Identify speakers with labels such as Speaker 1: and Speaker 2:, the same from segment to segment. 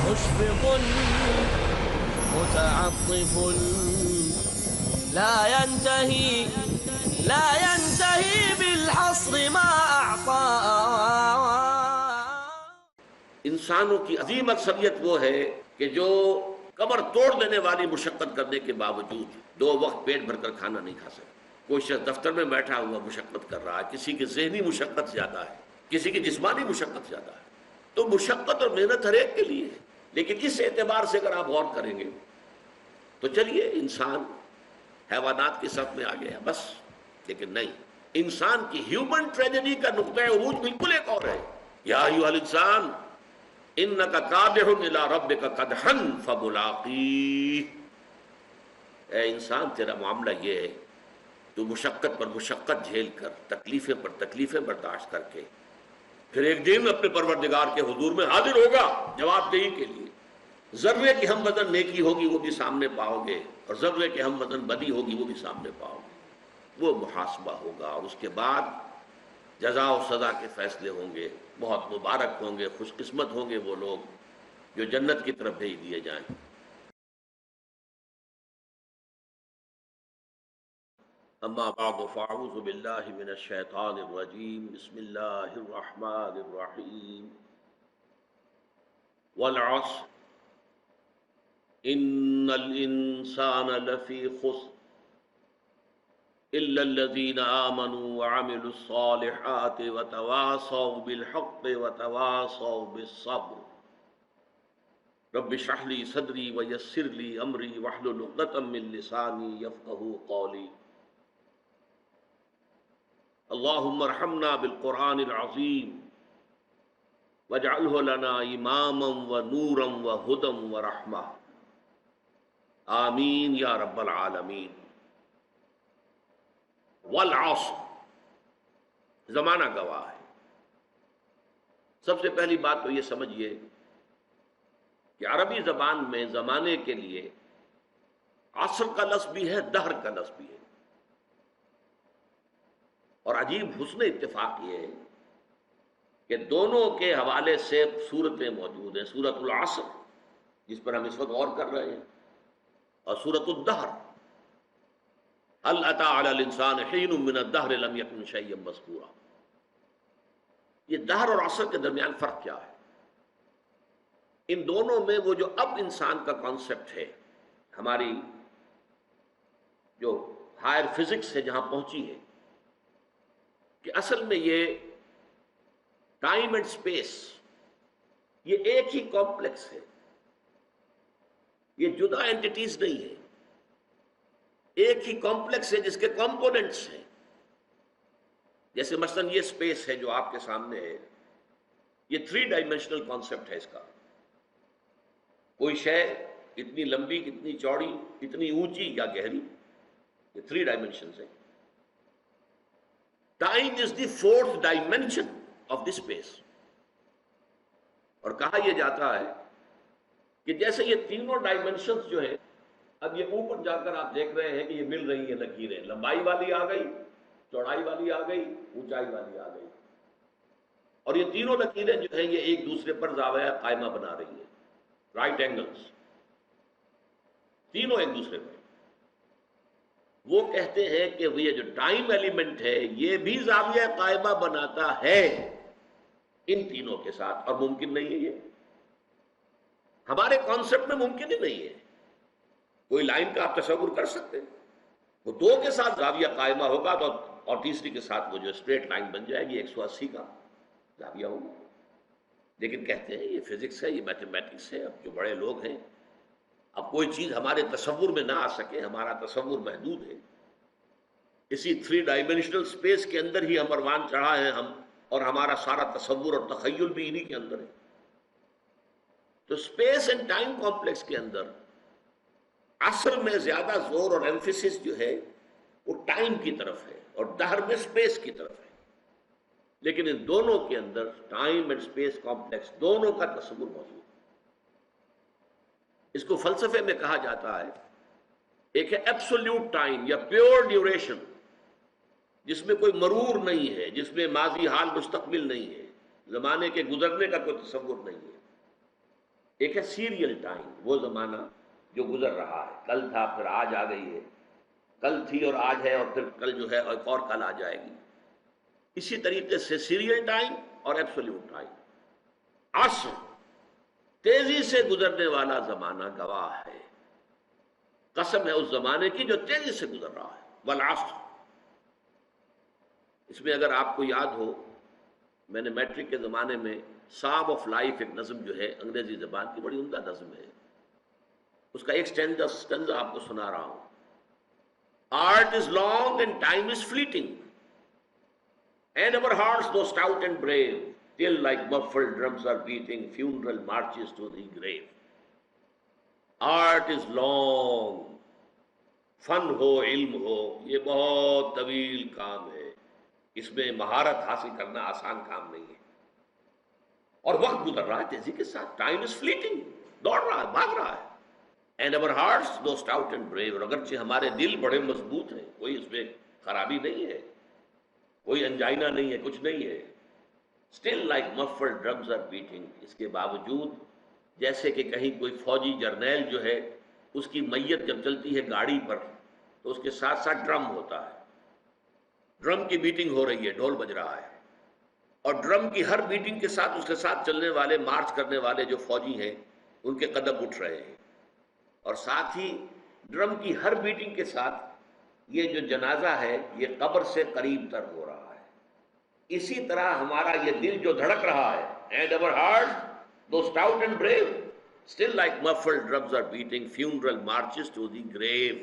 Speaker 1: مشفق متعطف لا ينتهي بالحصر ما أعطى.
Speaker 2: انسانوں کی عظیم اکثریت وہ ہے کہ جو کمر توڑ دینے والی مشقت کرنے کے باوجود 2 وقت پیٹ بھر کر کھانا نہیں کھا سکتا. کوئی شخص دفتر میں بیٹھا ہوا مشقت کر رہا ہے، کسی کی ذہنی مشقت زیادہ ہے، کسی کی جسمانی مشقت زیادہ ہے. تو مشقت اور محنت ہر ایک کے لیے ہے، لیکن اس اعتبار سے اگر آپ غور کریں گے تو چلیے انسان حیوانات کی صف میں آ گیا بس. لیکن نہیں، انسان کی ہیومن ٹریجڈی کا نقطۂ عروج بالکل ایک اور ہے. یا ایھا الانسان انک کادح الی ربک قدحا فملاقیہ. اے انسان تیرا معاملہ یہ ہے، تو مشقت پر مشقت جھیل کر، تکلیفیں پر تکلیفیں برداشت کر کے پھر ایک دن اپنے پروردگار کے حضور میں حاضر ہوگا جواب دہی کے لیے. ذرے کی ہم وزن نیکی ہوگی وہ بھی سامنے پاؤ گے، اور ذرے کی ہم وزن بدی ہوگی وہ بھی سامنے پاؤ گے. وہ محاسبہ ہوگا، اور اس کے بعد جزا و سزا کے فیصلے ہوں گے. بہت مبارک ہوں گے، خوش قسمت ہوں گے وہ لوگ جو جنت کی طرف بھیج دیے جائیں. اما بعد فاعوذ باللہ من الشیطان الرجیم. بسم اللہ الرحمن الرحیم. والعصر ان الانسان لفی خسر الا الذین آمنوا وعملوا الصالحات وتواصوا بالحق وتواصوا بالصبر. رب اشرح لی صدری ویسر لی امری واحلل عقدۃ من لسانی یفقہوا قولی. اللہم ارحمنا بالقرآن العظیم واجعلہ لنا اماما ونورا وہدی ورحمہ. آمین یا رب العالمین. والعصر، زمانہ گواہ ہے. سب سے پہلی بات تو یہ سمجھیے کہ عربی زبان میں زمانے کے لیے عصر کا لفظ بھی ہے، دہر کا لفظ بھی ہے. اور عجیب حسن اتفاق یہ ہے کہ دونوں کے حوالے سے صورتیں موجود ہیں. سورۃ العصر جس پر ہم اس وقت غور کر رہے ہیں، اور سورۃ الدہر هل اتى على الانسان حين من الدهر لم يكن شيئا مذكورا. یہ دہر اور عصر کے درمیان فرق کیا ہے؟ ان دونوں میں وہ جو اب انسان کا کانسیپٹ ہے، ہماری جو ہائر فزکس ہے جہاں پہنچی ہے، کہ اصل میں یہ ٹائم اینڈ سپیس یہ ایک ہی کمپلیکس ہے، یہ جدا اینٹیٹیز نہیں ہے. ایک ہی کمپلیکس ہے جس کے کمپوننٹس ہیں. جیسے مثلا یہ سپیس ہے جو آپ کے سامنے ہے، یہ 3 ڈائمینشنل کانسیپٹ ہے. اس کا کوئی شے اتنی لمبی، کتنی چوڑی، اتنی اونچی یا گہری، یہ 3 ڈائمینشنز ہیں. Time is the 4th dimension of the space. اور کہا یہ جاتا ہے کہ جیسے یہ تینوں ڈائمینشنز جو ہیں، اب یہ اوپر جا کر آپ دیکھ رہے ہیں کہ یہ مل رہی ہیں لکیریں، لمبائی والی آ گئی، چوڑائی والی آ گئی، اونچائی والی آ گئی. اور یہ تینوں لکیریں جو ہیں یہ ایک دوسرے پر زاویہ قائمہ بنا رہی ہیں، رائٹ اینگلز، تینوں ایک دوسرے پر. وہ کہتے ہیں کہ یہ جو ٹائم ایلیمنٹ ہے یہ بھی زاویہ قائمہ بناتا ہے ان تینوں کے ساتھ، اور ممکن نہیں ہے. یہ ہمارے کانسیپٹ میں ممکن ہی نہیں ہے. کوئی لائن کا آپ تصور کر سکتے ہیں؟ وہ 2 کے ساتھ زاویہ قائمہ ہوگا تو اور تیسری کے ساتھ وہ جو اسٹریٹ لائن بن جائے گی 180 کا زاویہ ہوگا. لیکن کہتے ہیں یہ فزکس ہے، یہ میتھمیٹکس ہے. اب جو بڑے لوگ ہیں، اب کوئی چیز ہمارے تصور میں نہ آ سکے، ہمارا تصور محدود ہے. اسی 3 ڈائمینشنل اسپیس کے اندر ہی ہم پروان چڑھا ہے ہم، اور ہمارا سارا تصور اور تخیل بھی انہی کے اندر ہے. تو اسپیس اینڈ ٹائم کمپلیکس کے اندر عصر میں زیادہ زور اور ایمفیسس جو ہے وہ ٹائم کی طرف ہے، اور دہر میں اسپیس کی طرف ہے. لیکن ان دونوں کے اندر ٹائم اینڈ اسپیس کمپلیکس دونوں کا تصور موجود ہے. اس کو فلسفے میں کہا جاتا ہے، ایک ہے ایبسولوٹ ٹائم یا پیور ڈیوریشن، جس میں کوئی مرور نہیں ہے، جس میں ماضی، حال، مستقبل نہیں ہے، زمانے کے گزرنے کا کوئی تصور نہیں ہے. ایک ہے سیریل ٹائم، وہ زمانہ جو گزر رہا ہے، کل تھا پھر آج آ گئی ہے، کل تھی اور آج ہے اور پھر کل جو ہے ایک اور کل آ جائے گی. اسی طریقے سے سیریل ٹائم اور ایبسولوٹ ٹائم. عصر تیزی سے گزرنے والا زمانہ گواہ ہے، قسم ہے اس زمانے کی جو تیزی سے گزر رہا ہے. والعصر، اس میں اگر آپ کو یاد ہو، میں نے میٹرک کے زمانے میں سام آف لائف ایک نظم جو ہے انگریزی زبان کی بڑی عمدہ نظم ہے، اس کا ایک سٹینزا آپ کو سنا رہا ہوں. Art is long and time is fleeting and our hearts though stout and brave, till like muffled drums are beating funeral marches to the grave. Art is long, فن ہو علم ہو یہ بہت طویل کام ہے، اس میں مہارت حاصل کرنا آسان کام نہیں ہے، اور وقت گزر رہا ہے تیزی کے ساتھ. ٹائم از فلیٹنگ، دوڑ رہا ہے، بھاگ رہا ہے. And our hearts though stout and brave، اور اگرچہ ہمارے دل بڑے مضبوط ہیں، کوئی اس میں خرابی نہیں ہے، کوئی انجائنہ نہیں ہے، کچھ نہیں ہے. Still like muffled drums are beating، اس کے باوجود جیسے کہ کہیں کوئی فوجی جرنیل جو ہے اس کی میت جب چلتی ہے گاڑی پر تو اس کے ساتھ ساتھ ڈرم ہوتا ہے، ڈرم کی بیٹنگ ہو رہی ہے، ڈھول بج رہا ہے، اور ڈرم کی ہر بیٹنگ کے ساتھ اس کے ساتھ چلنے والے، مارچ کرنے والے جو فوجی ہیں ان کے قدم اٹھ رہے ہیں، اور ساتھ ہی ڈرم کی ہر بیٹنگ کے ساتھ یہ جو جنازہ ہے یہ قبر سے قریب تر ہو رہا ہے. اسی طرح ہمارا یہ دل جو دھڑک رہا ہے، and our hearts though stout and brave, still like muffled drums are beating funeral marches to the grave.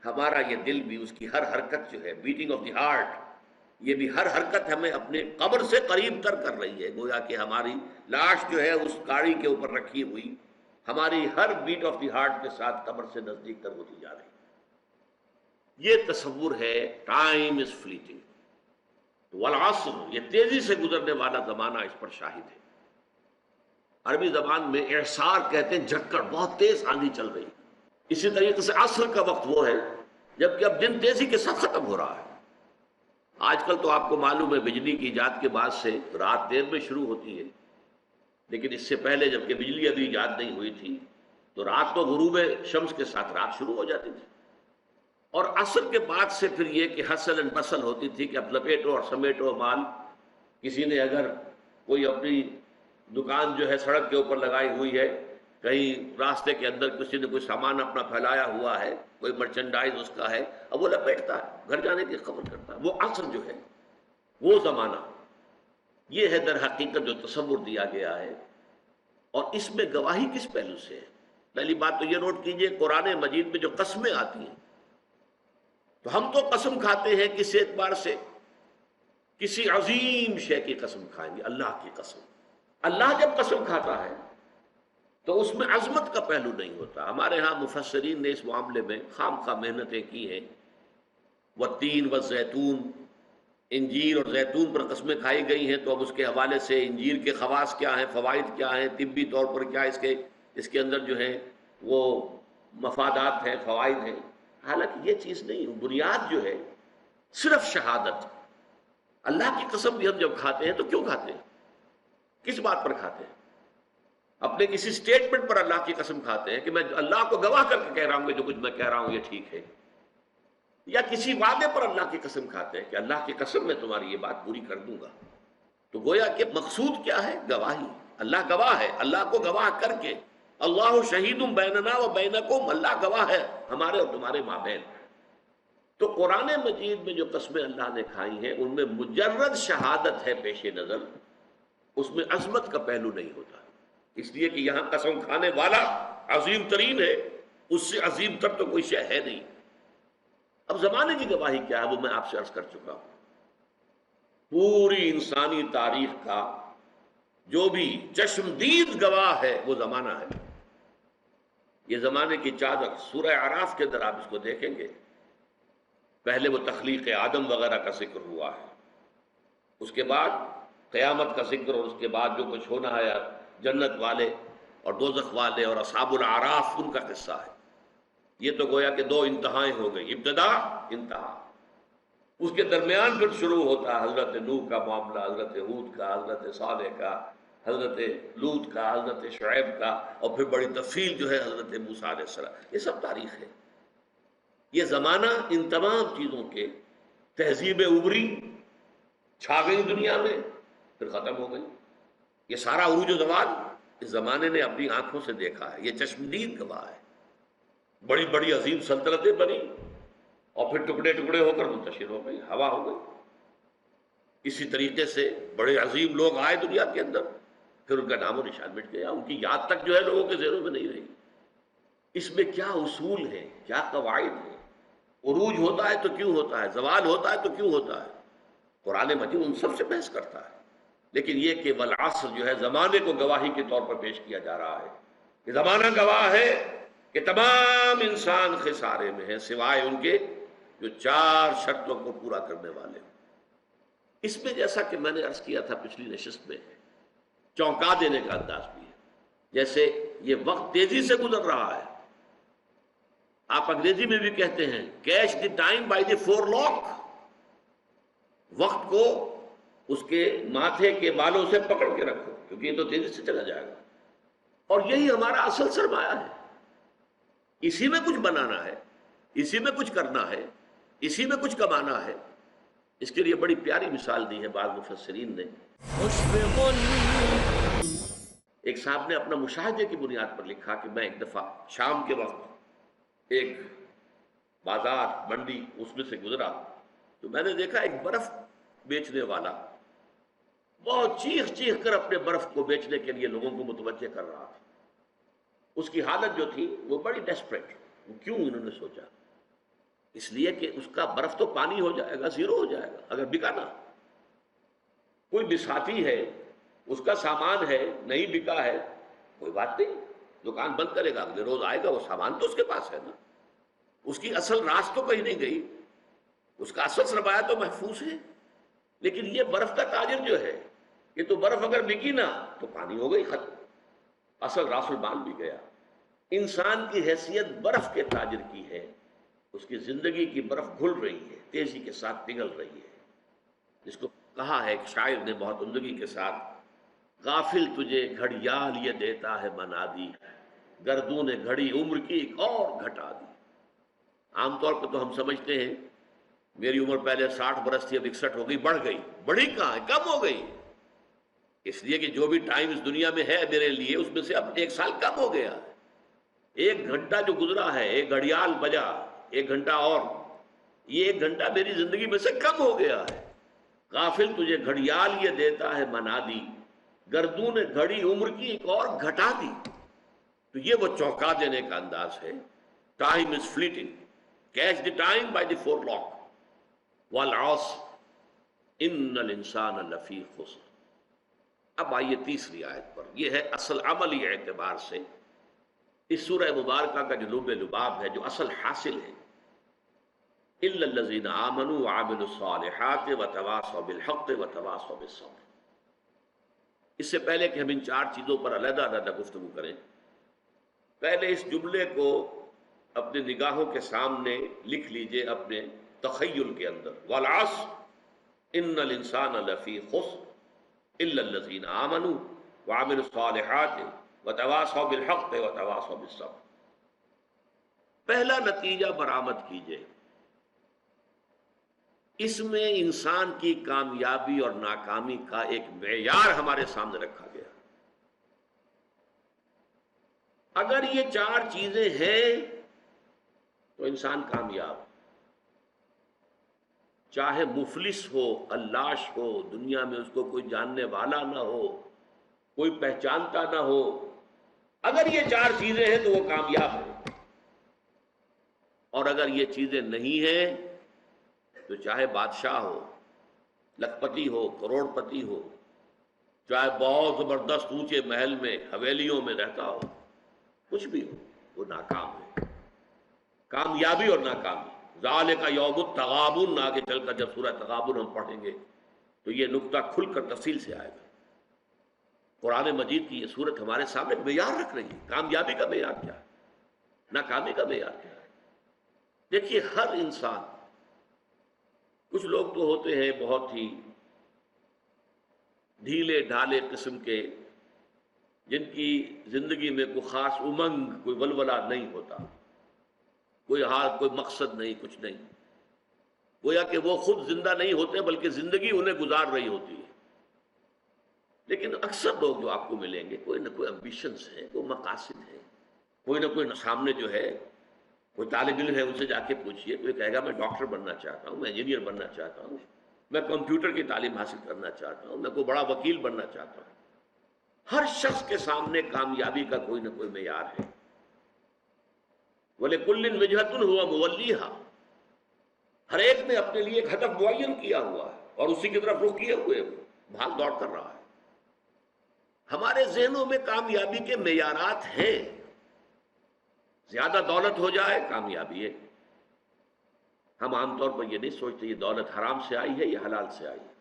Speaker 2: ہمارا یہ دل بھی، اس کی ہر حرکت جو ہے، بیٹنگ آف دی ہارٹ، یہ بھی ہر حرکت ہمیں اپنے قبر سے قریب تر کر رہی ہے، گویا کہ ہماری لاش جو ہے اس گاڑی کے اوپر رکھی ہوئی ہماری ہر بیٹ آف دی ہارٹ کے ساتھ قبر سے نزدیک تر ہوتی جا رہی ہے. یہ تصور ہے ٹائم از فلیٹنگ. والعصر، یہ تیزی سے گزرنے والا زمانہ اس پر شاہد ہے. عربی زبان میں اعصار کہتے ہیں جھکڑ، بہت تیز آندھی چل رہی. اسی طریقے سے عصر کا وقت وہ ہے جبکہ اب دن تیزی کے ساتھ ختم ہو رہا ہے. آج کل تو آپ کو معلوم ہے بجلی کی ایجاد کے بعد سے رات دیر میں شروع ہوتی ہے، لیکن اس سے پہلے جبکہ بجلی ابھی ایجاد نہیں ہوئی تھی تو رات تو غروب شمس کے ساتھ رات شروع ہو جاتی تھی. اور عصر کے بعد سے پھر یہ کہ حسل اینڈ بسل ہوتی تھی کہ اب لپیٹو اور سمیٹو مال. کسی نے اگر کوئی اپنی دکان جو ہے سڑک کے اوپر لگائی ہوئی ہے، کہیں راستے کے اندر کسی نے کوئی سامان اپنا پھیلایا ہوا ہے، کوئی مرچنڈائز اس کا ہے، اب وہ لپیٹتا ہے، گھر جانے کی خبر کرتا ہے. وہ عصر جو ہے، وہ زمانہ، یہ ہے در حقیقت جو تصور دیا گیا ہے. اور اس میں گواہی کس پہلو سے ہے؟ پہلی بات تو یہ نوٹ کیجئے، قرآن مجید میں جو قسمیں آتی ہیں تو ہم تو قسم کھاتے ہیں کسی اعتبار سے کسی عظیم شے کی قسم کھائیں گے، اللہ کی قسم. اللہ جب قسم کھاتا ہے تو اس میں عظمت کا پہلو نہیں ہوتا. ہمارے ہاں مفسرین نے اس معاملے میں خام خواہ محنتیں کی ہیں. والتین والزیتون، انجیر اور زیتون پر قسمیں کھائی گئی ہیں، تو اب اس کے حوالے سے انجیر کے خواص کیا ہیں، فوائد کیا ہیں، طبی طور پر کیا اس کے اندر جو ہے وہ مفادات ہیں، فوائد ہیں. حالانکہ یہ چیز نہیں، بنیاد جو ہے صرف شہادت. اللہ کی قسم بھی ہم جب کھاتے ہیں تو کیوں کھاتے ہیں؟ کس بات پر کھاتے ہیں؟ اپنے کسی سٹیٹمنٹ پر اللہ کی قسم کھاتے ہیں کہ میں اللہ کو گواہ کر کے کہہ رہا ہوں کہ جو کچھ میں کہہ رہا ہوں یہ ٹھیک ہے، یا کسی وعدے پر اللہ کی قسم کھاتے ہیں کہ اللہ کی قسم میں تمہاری یہ بات پوری کر دوں گا. تو گویا کہ مقصود کیا ہے؟ گواہی. اللہ گواہ ہے، اللہ کو گواہ کر کے اللہ شہید بیننا و بینکم، اللہ گواہ ہے ہمارے اور تمہارے مابین. تو قرآن مجید میں جو قسمیں اللہ نے کھائی ہیں ان میں مجرد شہادت ہے پیش نظر، اس میں عظمت کا پہلو نہیں ہوتا. اس لیے کہ یہاں قسم کھانے والا عظیم ترین ہے، اس سے عظیم تر تو کوئی شے ہے نہیں. اب زمانے کی گواہی کیا ہے وہ میں آپ سے عرض کر چکا ہوں. پوری انسانی تاریخ کا جو بھی چشمدید گواہ ہے وہ زمانہ ہے. یہ زمانے کی چادر سورہ اعراف کے اندر آپ اس کو دیکھیں گے. پہلے وہ تخلیق آدم وغیرہ کا ذکر ہوا ہے، اس کے بعد قیامت کا ذکر، اور اس کے بعد جو کچھ ہونا ہے جنت والے اور دوزخ والے اور اصحاب الاعراف ان کا قصہ ہے. یہ تو گویا کہ دو انتہائیں ہو گئی، ابتدا انتہا. اس کے درمیان پھر شروع ہوتا ہے حضرت نوح کا معاملہ، حضرت ہود کا، حضرت صالح کا، حضرت لوط کا، حضرت شعیب کا، اور پھر بڑی تفصیل جو ہے حضرت موسیٰ علیہ السلام. یہ سب تاریخ ہے. یہ زمانہ ان تمام چیزوں کے تہذیب ابری چھا گئی دنیا میں، پھر ختم ہو گئی. یہ سارا عروج و زوال اس زمانے نے اپنی آنکھوں سے دیکھا ہے. یہ چشمدید گواہ ہے. بڑی بڑی عظیم سلطنتیں بنی اور پھر ٹکڑے ٹکڑے ہو کر منتشر ہو گئی، ہوا ہو گئی. اسی طریقے سے بڑے عظیم لوگ آئے دنیا کے اندر، پھر ان کا نام و نشان مٹ گیا، ان کی یاد تک جو ہے لوگوں کے ذہنوں میں نہیں رہی. اس میں کیا اصول ہیں، کیا قواعد ہیں؟ عروج ہوتا ہے تو کیوں ہوتا ہے، زوال ہوتا ہے تو کیوں ہوتا ہے؟ قرآن مجید ان سب سے بحث کرتا ہے. لیکن یہ کہ والعصر جو ہے زمانے کو گواہی کے طور پر پیش کیا جا رہا ہے کہ زمانہ گواہ ہے کہ تمام انسان خسارے میں ہیں سوائے ان کے جو 4 شرطوں کو پورا کرنے والے ہیں. اس میں جیسا کہ میں نے عرض کیا تھا پچھلی نشست میں، چونکا دینے کا انداز بھی ہے. جیسے یہ وقت تیزی سے گزر رہا ہے. آپ انگریزی میں بھی کہتے ہیں catch the time by the forelock. وقت کو اس کے ماتھے کے بالوں سے پکڑ کے رکھو، کیونکہ یہ تو تیزی سے چلا جائے گا. اور یہی ہمارا اصل سرمایہ ہے. اسی میں کچھ بنانا ہے، اسی میں کچھ کرنا ہے، اسی میں کچھ کمانا ہے. اس کے لیے بڑی پیاری مثال دی ہے بعض مفسرین نے.
Speaker 1: مشفق
Speaker 2: ایک صاحب نے اپنا مشاہدے کی بنیاد پر لکھا کہ میں ایک دفعہ شام کے وقت ایک بازار منڈی اس میں سے گزرا تو میں نے دیکھا ایک برف بیچنے والا بہت چیخ چیخ کر اپنے برف کو بیچنے کے لیے لوگوں کو متوجہ کر رہا تھا. اس کی حالت جو تھی وہ بڑی ڈیسپریٹ. کیوں انہوں نے سوچا؟ اس لیے کہ اس کا برف تو پانی ہو جائے گا، زیرو ہو جائے گا اگر بکا نہ. کوئی بساتی ہے، اس کا سامان ہے، نہیں بکا ہے، کوئی بات نہیں، دکان بند کرے گا، اگلے روز آئے گا، وہ سامان تو اس کے پاس ہے نا. اس کی اصل راس تو کہیں نہیں گئی، اس کا اصل سرمایہ تو محفوظ ہے. لیکن یہ برف کا تاجر جو ہے، یہ تو برف اگر بکی نہ تو پانی ہو گئی، ختم، اصل راس المال بھی گیا. انسان کی حیثیت برف کے تاجر کی ہے. اس کی زندگی کی برف گھل رہی ہے، تیزی کے ساتھ پگھل رہی ہے. جس کو کہا ہے ایک شاعر نے بہت عمدگی کے ساتھ، غافل تجھے گھڑیال یہ دیتا ہے منادی، گردون گھڑی عمر کی ایک اور گھٹا دی. عام طور پہ تو ہم سمجھتے ہیں میری عمر پہلے 60 برس تھی، اب 61 ہو گئی، بڑھ گئی. بڑھی کہاں ہے، کم ہو گئی. اس لیے کہ جو بھی ٹائم اس دنیا میں ہے میرے لیے، اس میں سے اب 1 سال کم ہو گیا. 1 گھنٹہ جو گزرا ہے، ایک گھڑیال بجا، 1 گھنٹہ اور، یہ 1 گھنٹہ میری زندگی میں سے کم ہو گیا ہے. غافل تجھے گھڑیال یہ دیتا ہے منادی، گردون گھڑی عمر کی ایک اور گھٹا دی. تو یہ وہ چونکا دینے کا انداز ہے. Time is fleeting, catch the time by the forelock. والعصر ان الانسان لفی خسر. اب آئیے تیسری آیت پر. یہ ہے اصل عملی اعتبار سے اس سورہ مبارکہ کا جو لب لباب ہے، جو اصل حاصل ہے. الا الذین آمنوا وعملوا الصالحات وتواصوا بالحق وتواصوا بالصبر. اس سے پہلے کہ ہم ان 4 چیزوں پر علیحدہ علیحدہ گفتگو کریں، پہلے اس جملے کو اپنے نگاہوں کے سامنے لکھ لیجئے، اپنے تخیل کے اندر. والعصر ان الانسان لفی خسر الا الذین آمنوا وعملوا الصالحات وتواصوا بالحق وتواصوا بالصبر. پہلا نتیجہ برآمد کیجئے، اس میں انسان کی کامیابی اور ناکامی کا ایک معیار ہمارے سامنے رکھا گیا. اگر یہ 4 چیزیں ہیں تو انسان کامیاب، چاہے مفلس ہو، علاش ہو، دنیا میں اس کو کوئی جاننے والا نہ ہو، کوئی پہچانتا نہ ہو. اگر یہ 4 چیزیں ہیں تو وہ کامیاب ہے. اور اگر یہ چیزیں نہیں ہیں تو چاہے بادشاہ ہو، لکھپتی ہو، کروڑ پتی ہو، چاہے بہت زبردست اونچے محل میں حویلیوں میں رہتا ہو، کچھ بھی ہو، وہ ناکام ہے. کامیابی اور ناکامی، ذالک یوم التغابن، آگے چل کر جب سورہ تغابن ہم پڑھیں گے تو یہ نقطہ کھل کر تفصیل سے آئے گا. قرآن مجید کی یہ صورت ہمارے سامنے معیار رکھ رہی ہے. کامیابی کا معیار کیا ہے، ناکامی کا معیار کیا ہے. دیکھیے ہر انسان، کچھ لوگ تو ہوتے ہیں بہت ہی ڈھیلے ڈھالے قسم کے جن کی زندگی میں کوئی خاص امنگ، کوئی ولولہ نہیں ہوتا، کوئی حال، کوئی مقصد نہیں، کچھ نہیں، گویا کہ وہ خود زندہ نہیں ہوتے بلکہ زندگی انہیں گزار رہی ہوتی ہے۔ لیکن اکثر لوگ جو آپ کو ملیں گے، کوئی نہ کوئی امبیشنز ہے، کوئی مقاصد ہے، کوئی نہ کوئی سامنے جو ہے، کوئی طالب علم ہے ان سے جا کے پوچھئے، کوئی کہے گا میں ڈاکٹر بننا چاہتا ہوں، میں انجینئر بننا چاہتا ہوں، میں کمپیوٹر کی تعلیم حاصل کرنا چاہتا ہوں، میں کوئی بڑا وکیل بننا چاہتا ہوں۔ ہر شخص کے سامنے کامیابی کا کوئی نہ کوئی معیار ہے۔ وَلِكُلٍّ وِجْهَةٌ هُوَ مُوَلِّيهَا، ہر ایک نے اپنے لیے ایک ہدف معین کیا ہوا ہے اور اسی کی طرف رخ کیے ہوئے بھاگ دوڑ کر رہا ہے۔ ہمارے ذہنوں میں کامیابی کے معیارات ہیں۔ زیادہ دولت ہو جائے کامیابی ہے۔ ہم عام طور پر یہ نہیں سوچتے یہ دولت حرام سے آئی ہے یا حلال سے آئی ہے۔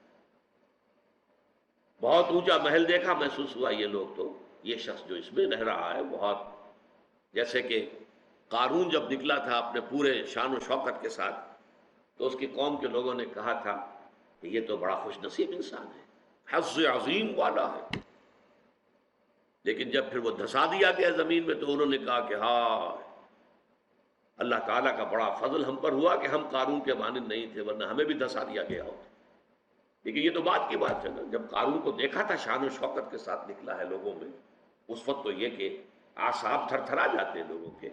Speaker 2: بہت اونچا محل دیکھا، محسوس ہوا یہ لوگ تو، یہ شخص جو اس میں رہ رہا ہے بہت، جیسے کہ قارون جب نکلا تھا اپنے پورے شان و شوکت کے ساتھ تو اس کی قوم کے لوگوں نے کہا تھا کہ یہ تو بڑا خوش نصیب انسان ہے، حظ عظیم والا ہے۔ لیکن جب پھر وہ دھسا دیا گیا زمین میں تو انہوں نے کہا کہ ہاں اللہ تعالیٰ کا بڑا فضل ہم پر ہوا کہ ہم قارون کے مانند نہیں تھے، ورنہ ہمیں بھی دھسا دیا گیا ہوتا۔ لیکن یہ تو بات کی بات ہے نا، جب قارون کو دیکھا تھا شان و شوکت کے ساتھ نکلا ہے لوگوں میں، اس وقت تو یہ کہ اعصاب تھر تھرا جاتے ہیں لوگوں کے۔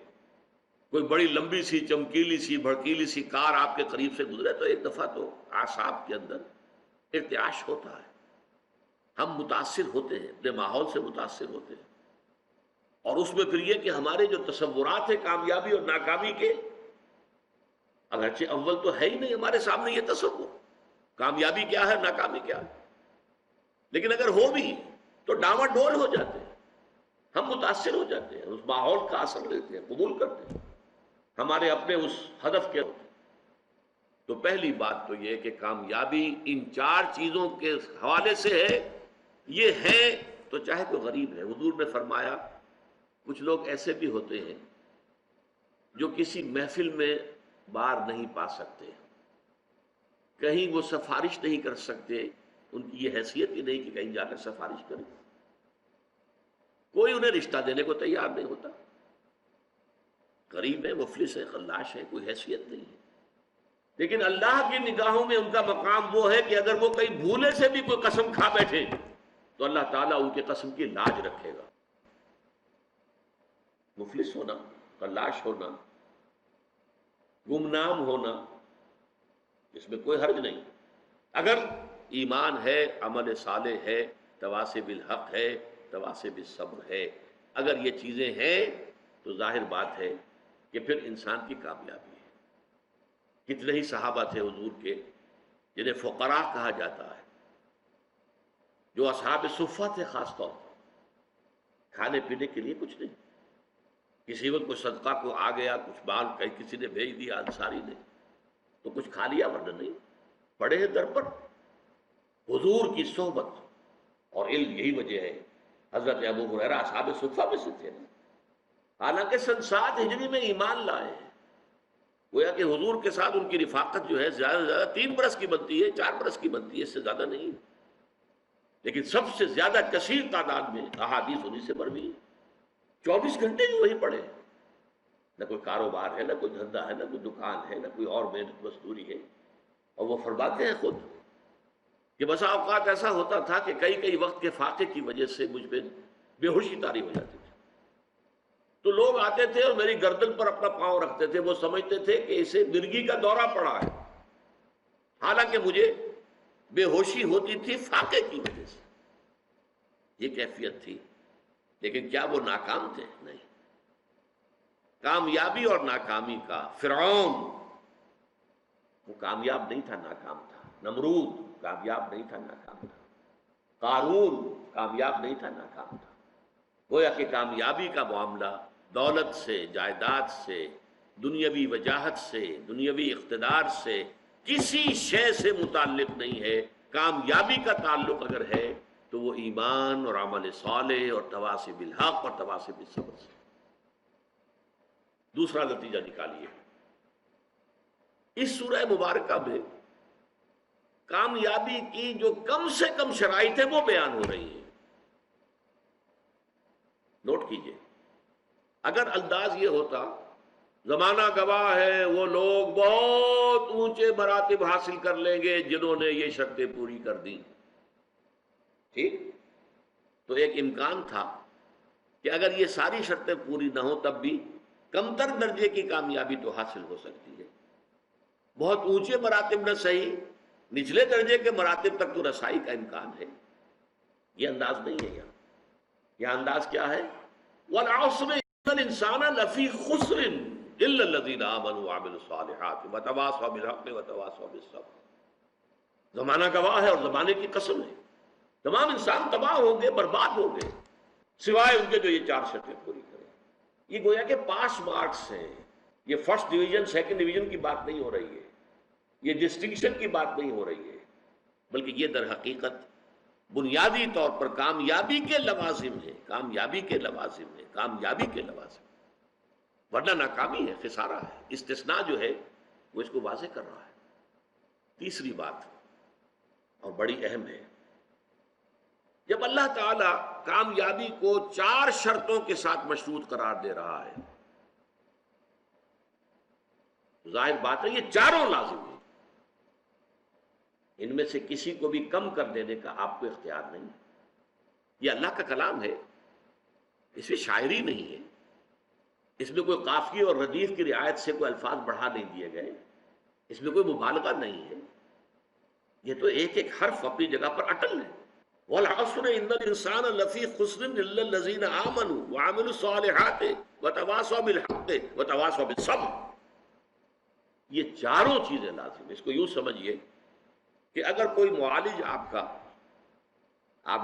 Speaker 2: کوئی بڑی لمبی سی چمکیلی سی بھڑکیلی سی کار آپ کے قریب سے گزرے تو ایک دفعہ تو اعصاب کے اندر ارتعاش ہوتا ہے، ہم متاثر ہوتے ہیں، اپنے ماحول سے متاثر ہوتے ہیں۔ اور اس میں پھر یہ کہ ہمارے جو تصورات ہیں کامیابی اور ناکامی کے، اگرچہ اول تو ہے ہی نہیں ہمارے سامنے یہ تصور کامیابی کیا ہے ناکامی کیا ہے، لیکن اگر ہو بھی تو ڈاواں ڈول ہو جاتے ہیں، ہم متاثر ہو جاتے ہیں، اس ماحول کا اثر لیتے ہیں، قبول کرتے ہیں ہمارے اپنے اس ہدف کے۔ تو پہلی بات تو یہ کہ کامیابی ان چار چیزوں کے حوالے سے ہے، یہ ہے تو چاہے کوئی غریب ہے۔ حضور نے فرمایا کچھ لوگ ایسے بھی ہوتے ہیں جو کسی محفل میں بار نہیں پا سکتے، کہیں وہ سفارش نہیں کر سکتے، ان کی یہ حیثیت ہی نہیں کہ کہیں جا کر سفارش کریں، کوئی انہیں رشتہ دینے کو تیار نہیں ہوتا، غریب ہے، مفلس ہے، خلاش ہے، کوئی حیثیت نہیں ہے۔ لیکن اللہ کی نگاہوں میں ان کا مقام وہ ہے کہ اگر وہ کہیں بھولے سے بھی کوئی قسم کھا بیٹھے تو اللہ تعالیٰ ان کے قسم کی لاج رکھے گا۔ مفلس ہونا، خلاش ہونا، گمنام ہونا، اس میں کوئی حرج نہیں، اگر ایمان ہے، عمل صالح ہے، تواصی بالحق ہے، تواصی بالصبر ہے، اگر یہ چیزیں ہیں تو ظاہر بات ہے کہ پھر انسان کی کامیابی ہے۔ کتنے ہی صحابہ تھے حضور کے جنہیں فقراء کہا جاتا ہے، جو اصحاب صفہ تھے، خاص طور پر کھانے پینے کے لیے کچھ نہیں، کسی وقت کوئی صدقہ کو آ گیا، کچھ مال کہیں کسی نے بھیج دیا انصاری نے تو کچھ کھا لیا، ورنہ نہیں، پڑے ہیں در پر۔ حضور کی صحبت اور علم یہی وجہ ہے، حضرت ابو ہریرہ اصحاب صفہ میں سے تھے، حالانکہ سن 7 ہجری میں ایمان لائے ہیں، گویا کہ حضور کے ساتھ ان کی رفاقت جو ہے زیادہ سے زیادہ 3 برس کی بنتی ہے، 4 برس کی بنتی ہے، اس سے زیادہ نہیں، لیکن سب سے زیادہ کثیر تعداد میں احادیث انہی سے مروی ہے۔ 24 گھنٹے بھی وہی پڑے، نہ کوئی کاروبار ہے، نہ کوئی دھندا ہے، نہ کوئی دکان ہے، نہ کوئی اور محنت مزدوری ہے، اور وہ فرماتے ہیں خود کہ بسا اوقات ایسا ہوتا تھا کہ کئی وقت کے فاقے کی وجہ سے مجھ پہ بے ہوشی طاری ہو جاتی تھی، تو لوگ آتے تھے اور میری گردن پر اپنا پاؤں رکھتے تھے، وہ سمجھتے تھے کہ اسے مرگی کا دورہ پڑا ہے، حالانکہ مجھے بے ہوشی ہوتی تھی فاقے کی وجہ سے، یہ کیفیت تھی۔ لیکن کیا وہ ناکام تھے؟ نہیں۔ کامیابی اور ناکامی کا فرعون وہ کامیاب نہیں تھا، ناکام تھا، نمرود کامیاب نہیں تھا، ناکام تھا، قارون کامیاب نہیں تھا، ناکام تھا۔ گویا کہ کامیابی کا معاملہ دولت سے، جائیداد سے، دنیاوی وجاہت سے، دنیاوی اقتدار سے، کسی شے سے متعلق نہیں ہے۔ کامیابی کا تعلق اگر ہے تو وہ ایمان اور عمل صالح اور تواصی بالحق اور تواصی بالصبر سے۔ دوسرا نتیجہ نکالیے، اس سورہ مبارکہ میں کامیابی کی جو کم سے کم شرائط ہیں وہ بیان ہو رہی ہیں۔ نوٹ کیجئے، اگر انداز یہ ہوتا زمانہ گواہ ہے وہ لوگ بہت اونچے مراتب حاصل کر لیں گے جنہوں نے یہ شرطیں پوری کر دیں، ٹھیک، تو ایک امکان تھا کہ اگر یہ ساری شرطیں پوری نہ ہوں تب بھی کمتر درجے کی کامیابی تو حاصل ہو سکتی ہے، بہت اونچے مراتب نہ صحیح، نچلے درجے کے مراتب تک تو رسائی کا امکان ہے۔ یہ انداز نہیں ہے یہاں انداز کیا ہے؟ والعصر ان الانسان لفی خسر الا الذین آمنوا وعملوا الصالحات وتواصوا بالحق وتواصوا بالصبر۔ زمانہ گواہ ہے اور زمانے کی قسم ہے، تمام انسان تباہ ہوں گے، برباد ہوں گے، سوائے ان کے جو یہ چار شرطیں پوری کریں۔ یہ گویا کہ پاس مارکس ہیں، یہ فرسٹ ڈویژن سیکنڈ ڈویژن کی بات نہیں ہو رہی ہے، یہ ڈسٹنکشن کی بات نہیں ہو رہی ہے، بلکہ یہ در حقیقت بنیادی طور پر کامیابی کے لوازم ہیں، کامیابی کے لوازم ہیں، کامیابی کے لوازم، ورنہ ناکامی ہے، خسارہ ہے۔ استثناء جو ہے وہ اس کو واضح کر رہا ہے۔ تیسری بات اور بڑی اہم ہے، جب اللہ تعالی کامیابی کو چار شرطوں کے ساتھ مشروط قرار دے رہا ہے، ظاہر بات ہے یہ چاروں لازم ہیں، ان میں سے کسی کو بھی کم کر دینے کا آپ کو اختیار نہیں۔ یہ اللہ کا کلام ہے، اس میں شاعری نہیں ہے، اس میں کوئی قافیے اور ردیف کی رعایت سے کوئی الفاظ بڑھا نہیں دیے گئے، اس میں کوئی مبالغہ نہیں ہے، یہ تو ایک ایک حرف اپنی جگہ پر اٹل ہے۔ والعصر ان الانسان لفی خسر الا الذین آمنوا وعملوا الصالحات وتواصوا بالحق وتواصوا بالصبر۔ یہ چاروں چیزیں لازم ہیں۔ اس کو یوں سمجھیے کہ اگر کوئی معالج آپ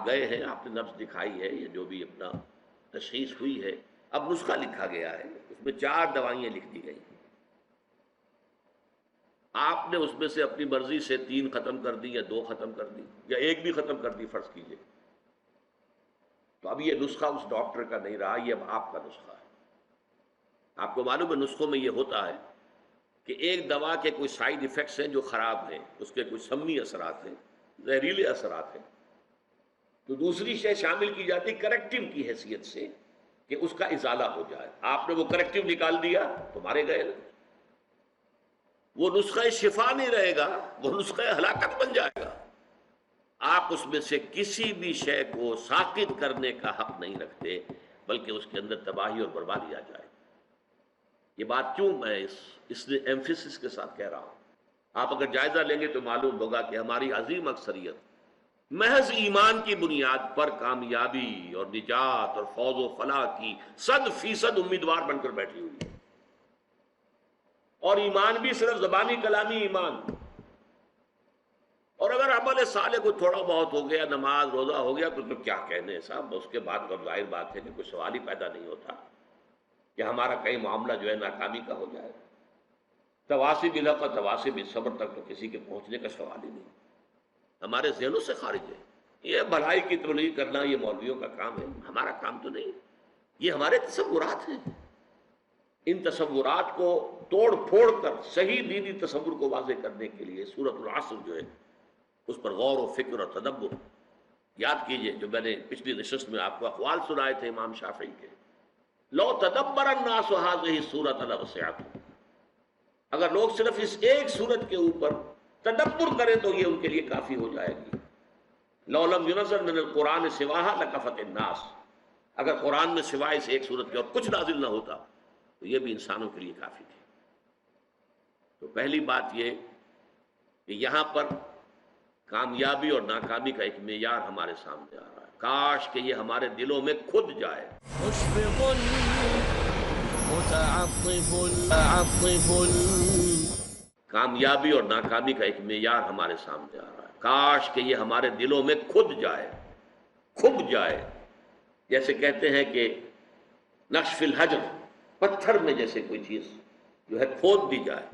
Speaker 2: گئے ہیں، آپ نے نبض دکھائی ہے یا جو بھی اپنا تشخیص ہوئی ہے، اب نسخہ لکھا گیا ہے، اس میں 4 دوائیاں لکھ دی گئی ہیں، آپ نے اس میں سے اپنی مرضی سے 3 ختم کر دی یا 2 ختم کر دی یا 1 بھی ختم کر دی فرض کیجئے، تو اب یہ نسخہ اس ڈاکٹر کا نہیں رہا، یہ اب آپ کا نسخہ ہے۔ آپ کو معلوم ہے نسخوں میں یہ ہوتا ہے کہ ایک دوا کے کوئی سائیڈ ایفیکٹس ہیں جو خراب ہیں، اس کے کچھ سمی اثرات ہیں، زہریلے اثرات ہیں، تو دوسری شے شامل کی جاتی کریکٹیو کی حیثیت سے کہ اس کا ازالہ ہو جائے۔ آپ نے وہ کریکٹیو نکال دیا تو مارے گئے، وہ نسخہ شفا نہیں رہے گا، وہ نسخہ ہلاکت بن جائے گا۔ آپ اس میں سے کسی بھی شے کو ساقط کرنے کا حق نہیں رکھتے، بلکہ اس کے اندر تباہی اور بربادی آ جائے۔ یہ بات کیوں میں اس ایمفیسس کے ساتھ کہہ رہا ہوں؟ آپ اگر جائزہ لیں گے تو معلوم ہوگا کہ ہماری عظیم اکثریت محض ایمان کی بنیاد پر کامیابی اور نجات اور فوز و فلاح کی 100% امیدوار بن کر بیٹھی ہوئی ہے، اور ایمان بھی صرف زبانی کلامی ایمان، اور اگر عمل صالح کو تھوڑا بہت ہو گیا، نماز روزہ ہو گیا تو کیا کہنے ہیں صاحب، اس کے بعد ظاہر بات ہے کہ کوئی سوال ہی پیدا نہیں ہوتا کہ ہمارا کئی معاملہ جو ہے ناکامی کا ہو جائے۔ تواصی بالحق اور تواصی بالصبر تک تو کسی کے پہنچنے کا سوال ہی نہیں، ہمارے ذہنوں سے خارج ہے۔ یہ بھلائی کی تبلیغ کرنا یہ مولویوں کا کام ہے، ہمارا کام تو نہیں، یہ ہمارے تصورات ہیں۔ ان تصورات کو توڑ پھوڑ کر صحیح دینی تصور کو واضح کرنے کے لیے سورۃ العصر جو ہے اس پر غور و فکر اور تدبر۔ یاد کیجئے جو میں نے پچھلی نشست میں آپ کو اقوال سنائے تھے امام شافعی کے، لو تدبر الناس هذه السورۃ لوسعتهم، اگر لوگ صرف اس ایک سورت کے اوپر تدبر کریں تو یہ ان کے لیے کافی ہو جائے گی۔ لو لم ينزل من القرآن سواها لکفت الناس، اگر قرآن میں سوائے اس ایک سورت کے اور کچھ نازل نہ ہوتا تو یہ بھی انسانوں کے لیے کافی تھی۔ تو پہلی بات یہ کہ یہاں پر کامیابی اور ناکامی کا ایک معیار ہمارے سامنے آ رہا ہے، کاش کہ یہ ہمارے دلوں میں کھد جائے۔
Speaker 1: مشفق متعطف عاطف،
Speaker 2: کامیابی اور ناکامی کا ایک معیار ہمارے سامنے آ رہا ہے، کاش کہ یہ ہمارے دلوں میں کھد جائے، کھب جائے، جیسے کہتے ہیں کہ نقش فی الحجر، پتھر میں جیسے کوئی چیز جو ہے کھود دی جائے،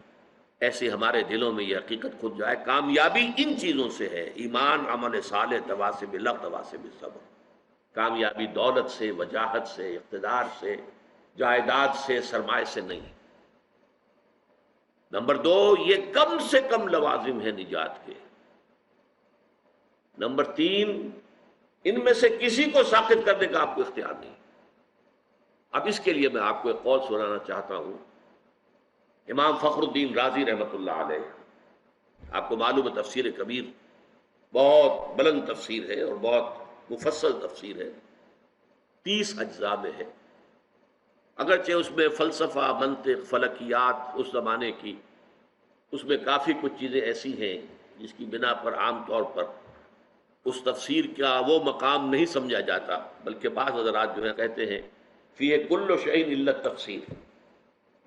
Speaker 2: ایسے ہمارے دلوں میں یہ حقیقت کھد جائے۔ کامیابی ان چیزوں سے ہے، ایمان، عمل صالح، تواصی بالحق، تواصی بالصبر۔ کامیابی دولت سے، وجاہت سے، اقتدار سے، جائیداد سے، سرمایہ سے نہیں۔ نمبر 2، یہ کم سے کم لوازم ہے نجات کے۔ نمبر 3، ان میں سے کسی کو ساقط کرنے کا آپ کو اختیار نہیں۔ اب اس کے لیے میں آپ کو ایک قول سنانا چاہتا ہوں. امام فخر الدین رازی رحمۃ اللہ علیہ، آپ کو معلوم ہے تفسیر کبیر بہت بلند تفسیر ہے اور بہت مفصل تفسیر ہے، 30 اجزاء میں ہے. اگرچہ اس میں فلسفہ، منطق، فلکیات اس زمانے کی، اس میں کافی کچھ چیزیں ایسی ہیں جس کی بنا پر عام طور پر اس تفسیر کا وہ مقام نہیں سمجھا جاتا، بلکہ بعض حضرات جو ہے کہتے ہیں فیہ کل شیء الا التفسیر،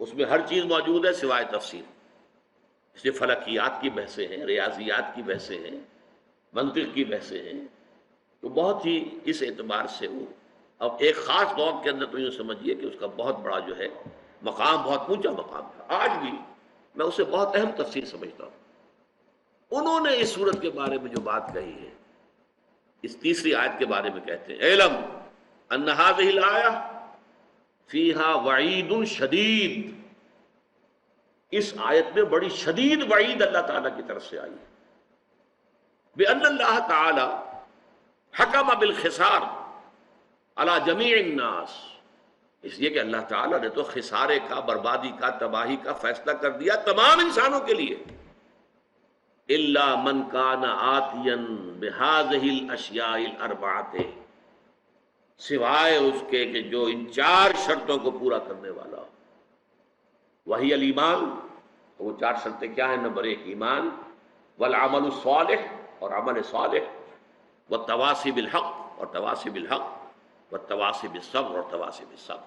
Speaker 2: اس میں ہر چیز موجود ہے سوائے تفسیر. اس لیے فلکیات کی بحثیں ہیں، ریاضیات کی بحثیں ہیں، منطق کی بحثیں ہیں، تو بہت ہی اس اعتبار سے وہ اب ایک خاص دور کے اندر تو یہ سمجھیے کہ اس کا بہت بڑا جو ہے مقام، بہت اونچا مقام تھا. آج بھی میں اسے بہت اہم تفسیر سمجھتا ہوں. انہوں نے اس صورت کے بارے میں جو بات کہی ہے، اس تیسری آیت کے بارے میں کہتے ہیں اعلم ان هذه الآیہ فیہا وعید شدید، اس آیت میں بڑی شدید وعید اللہ تعالیٰ کی طرف سے آئی ہے. بأن اللہ تعالی حکم بالخسار علی جمیع الناس، اس لیے کہ اللہ تعالیٰ نے تو خسارے کا، بربادی کا، تباہی کا فیصلہ کر دیا تمام انسانوں کے لیے. الا من کان آتیا بہذہ الاشیاء الاربعۃ، سوائے اس کے کہ جو ان 4 شرطوں کو پورا کرنے والا ہو. وہی الایمان، وہ 4 شرطیں کیا ہیں؟ نمبر 1 ایمان، والعمل الصالح، اور عمل صالح، والتواصی بالحق، اور تواصی بالحق، والتواصی بالصبر، اور تواصی بالصبر.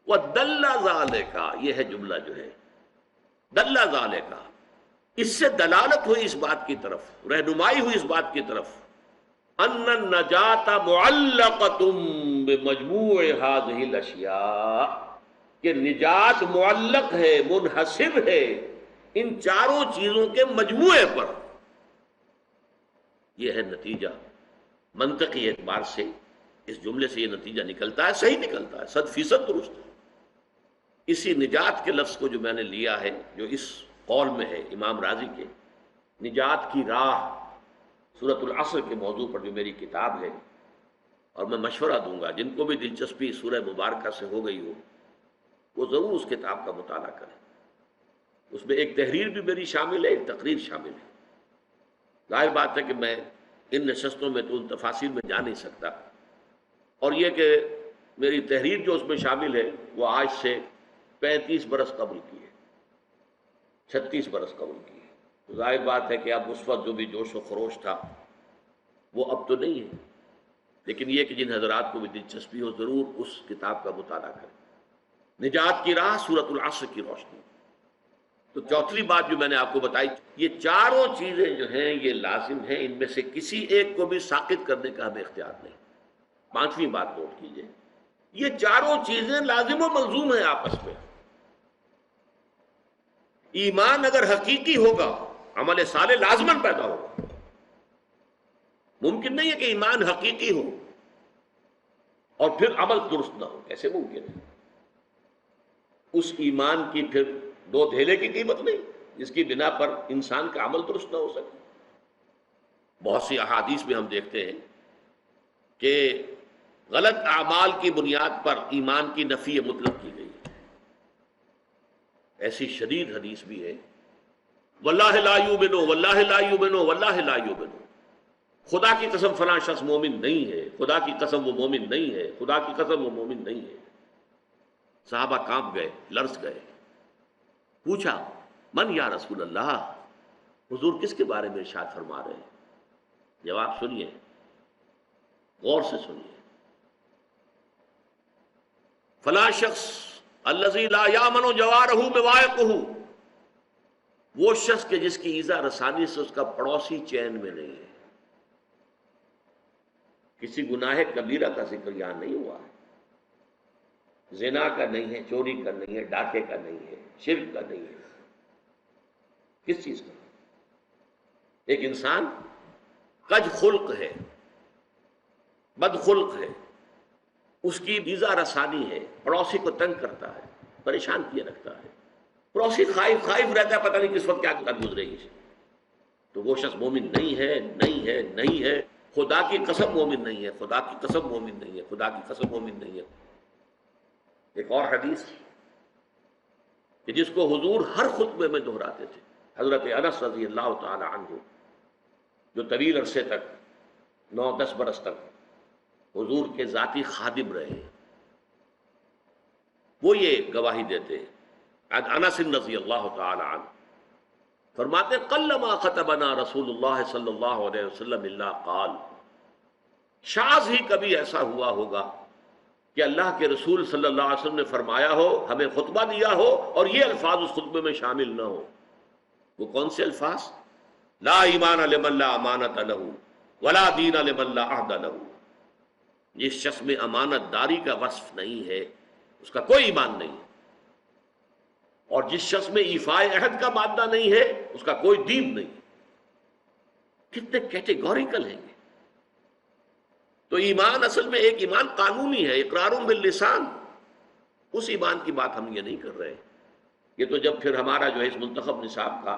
Speaker 2: وَدَلَّ ذَلِكَ، یہ ہے جملہ جو ہے دَلَّ ذَلِكَ، اس سے دلالت ہوئی اس بات کی طرف، رہنمائی ہوئی اس بات کی طرف، ان النجاۃ معلقۃ بمجموع هذه الاشیاء، کہ نجات معلق ہے، منحصر ہے ان 4 چیزوں کے مجموعے پر. یہ ہے نتیجہ. منطقی اعتبار سے اس جملے سے یہ نتیجہ نکلتا ہے، صحیح نکلتا ہے، 100% درست ہے. اسی نجات کے لفظ کو جو میں نے لیا ہے، جو اس قول میں ہے امام راضی کے، نجات کی راہ، سورۃ العصر کے موضوع پر جو میری کتاب ہے، اور میں مشورہ دوں گا جن کو بھی دلچسپی سورہ مبارکہ سے ہو گئی ہو وہ ضرور اس کتاب کا مطالعہ کریں. اس میں ایک تحریر بھی میری شامل ہے، ایک تقریر شامل ہے. ظاہر بات ہے کہ میں ان نشستوں میں تو ان تفاصیل میں جا نہیں سکتا، اور یہ کہ میری تحریر جو اس میں شامل ہے وہ آج سے 35 برس قبل کی ہے، 36 برس قبل کی ہے. تو ظاہر بات ہے کہ اب اس وقت جو بھی جوش و خروش تھا وہ اب تو نہیں ہے، لیکن یہ کہ جن حضرات کو بھی دلچسپی ہو ضرور اس کتاب کا مطالعہ کریں. نجات کی راہ، سورۃ العصر کی روشنی. تو چوتھی بات جو میں نے آپ کو بتائی، یہ 4 چیزیں جو ہیں یہ لازم ہیں، ان میں سے کسی ایک کو بھی ساقط کرنے کا ہمیں اختیار نہیں. 5ویں بات نوٹ کیجئے، یہ 4 چیزیں لازم و ملزوم ہیں آپس میں. ایمان اگر حقیقی ہوگا عمل صالح لازماً پیدا ہوگا. ممکن نہیں ہے کہ ایمان حقیقی ہو اور پھر عمل درست نہ ہو، کیسے ممکن ہے؟ اس ایمان کی پھر 2 دھیلے کی قیمت نہیں جس کی بنا پر انسان کا عمل درست نہ ہو سکے. بہت سی احادیث میں ہم دیکھتے ہیں کہ غلط اعمال کی بنیاد پر ایمان کی نفی مطلق کی گئی ہے. ایسی شدید حدیث بھی ہے، واللہ لا یؤمنو، واللہ لا یؤمنو، واللہ لا یؤمنو، خدا کی قسم فلاں شخص مومن نہیں ہے، خدا کی قسم وہ مومن نہیں ہے، خدا کی قسم وہ مومن نہیں ہے. صحابہ کانپ گئے، لرز گئے. پوچھا من یا رسول اللہ، حضور کس کے بارے میں ارشاد فرما رہے ہیں؟ جواب سنیے، غور سے سنیے. فلاں شخص الذی لا یامن جوارہ بوائقہ، وہ شخص کہ جس کی ایذا رسانی سے اس کا پڑوسی چین میں نہیں ہے. کسی گناہ کبیرہ کا ذکر یہاں نہیں ہوا ہے، زنا کا نہیں ہے، چوری کا نہیں ہے، ڈاکے کا نہیں ہے، شرک کا نہیں ہے. کس چیز کا؟ ایک انسان کج خلق ہے، بد خلق ہے، اس کی ایذا رسانی ہے، پڑوسی کو تنگ کرتا ہے، پریشان کیے رکھتا ہے، پڑوسی خائف رہتا ہے، پتہ نہیں کس وقت کیا گزرے گی. تو وہ شخص مومن نہیں ہے، نہیں ہے، نہیں ہے. خدا کی قسم مومن نہیں ہے، خدا کی قسم مومن نہیں ہے، خدا کی قسم مومن نہیں ہے. ایک اور حدیث کہ جس کو حضور ہر خطبے میں دہراتے تھے، حضرت انس رضی اللہ تعالی عنہ جو طویل عرصے تک 9-10 برس تک حضور کے ذاتی خادم رہے، وہ یہ گواہی دیتے ہیں۔ انس رضی اللہ تعالی عنہ فرماتے قلما خطبنا رسول اللہ صلی اللہ علیہ وسلم الا قال، شاذ ہی کبھی ایسا ہوا ہوگا کہ اللہ کے رسول صلی اللہ علیہ وسلم نے فرمایا ہو، ہمیں خطبہ دیا ہو اور یہ الفاظ اس خطبے میں شامل نہ ہو۔ وہ کون سے الفاظ؟ لا ایمان لمن لا امانت لہ ولا دین لمن لا عہد لہ، جس شخص میں امانت داری کا وصف نہیں ہے اس کا کوئی ایمان نہیں ہے، اور جس شخص میں ایفاء عہد کا مادہ نہیں ہے اس کا کوئی دین نہیں۔ کتنے کیٹیگوریکل ہیں یہ۔ تو ایمان اصل میں ایک ایمان قانونی ہے، اقرار باللسان، اس ایمان کی بات ہم یہ نہیں کر رہے۔ یہ تو جب پھر ہمارا جو ہے اس منتخب نصاب کا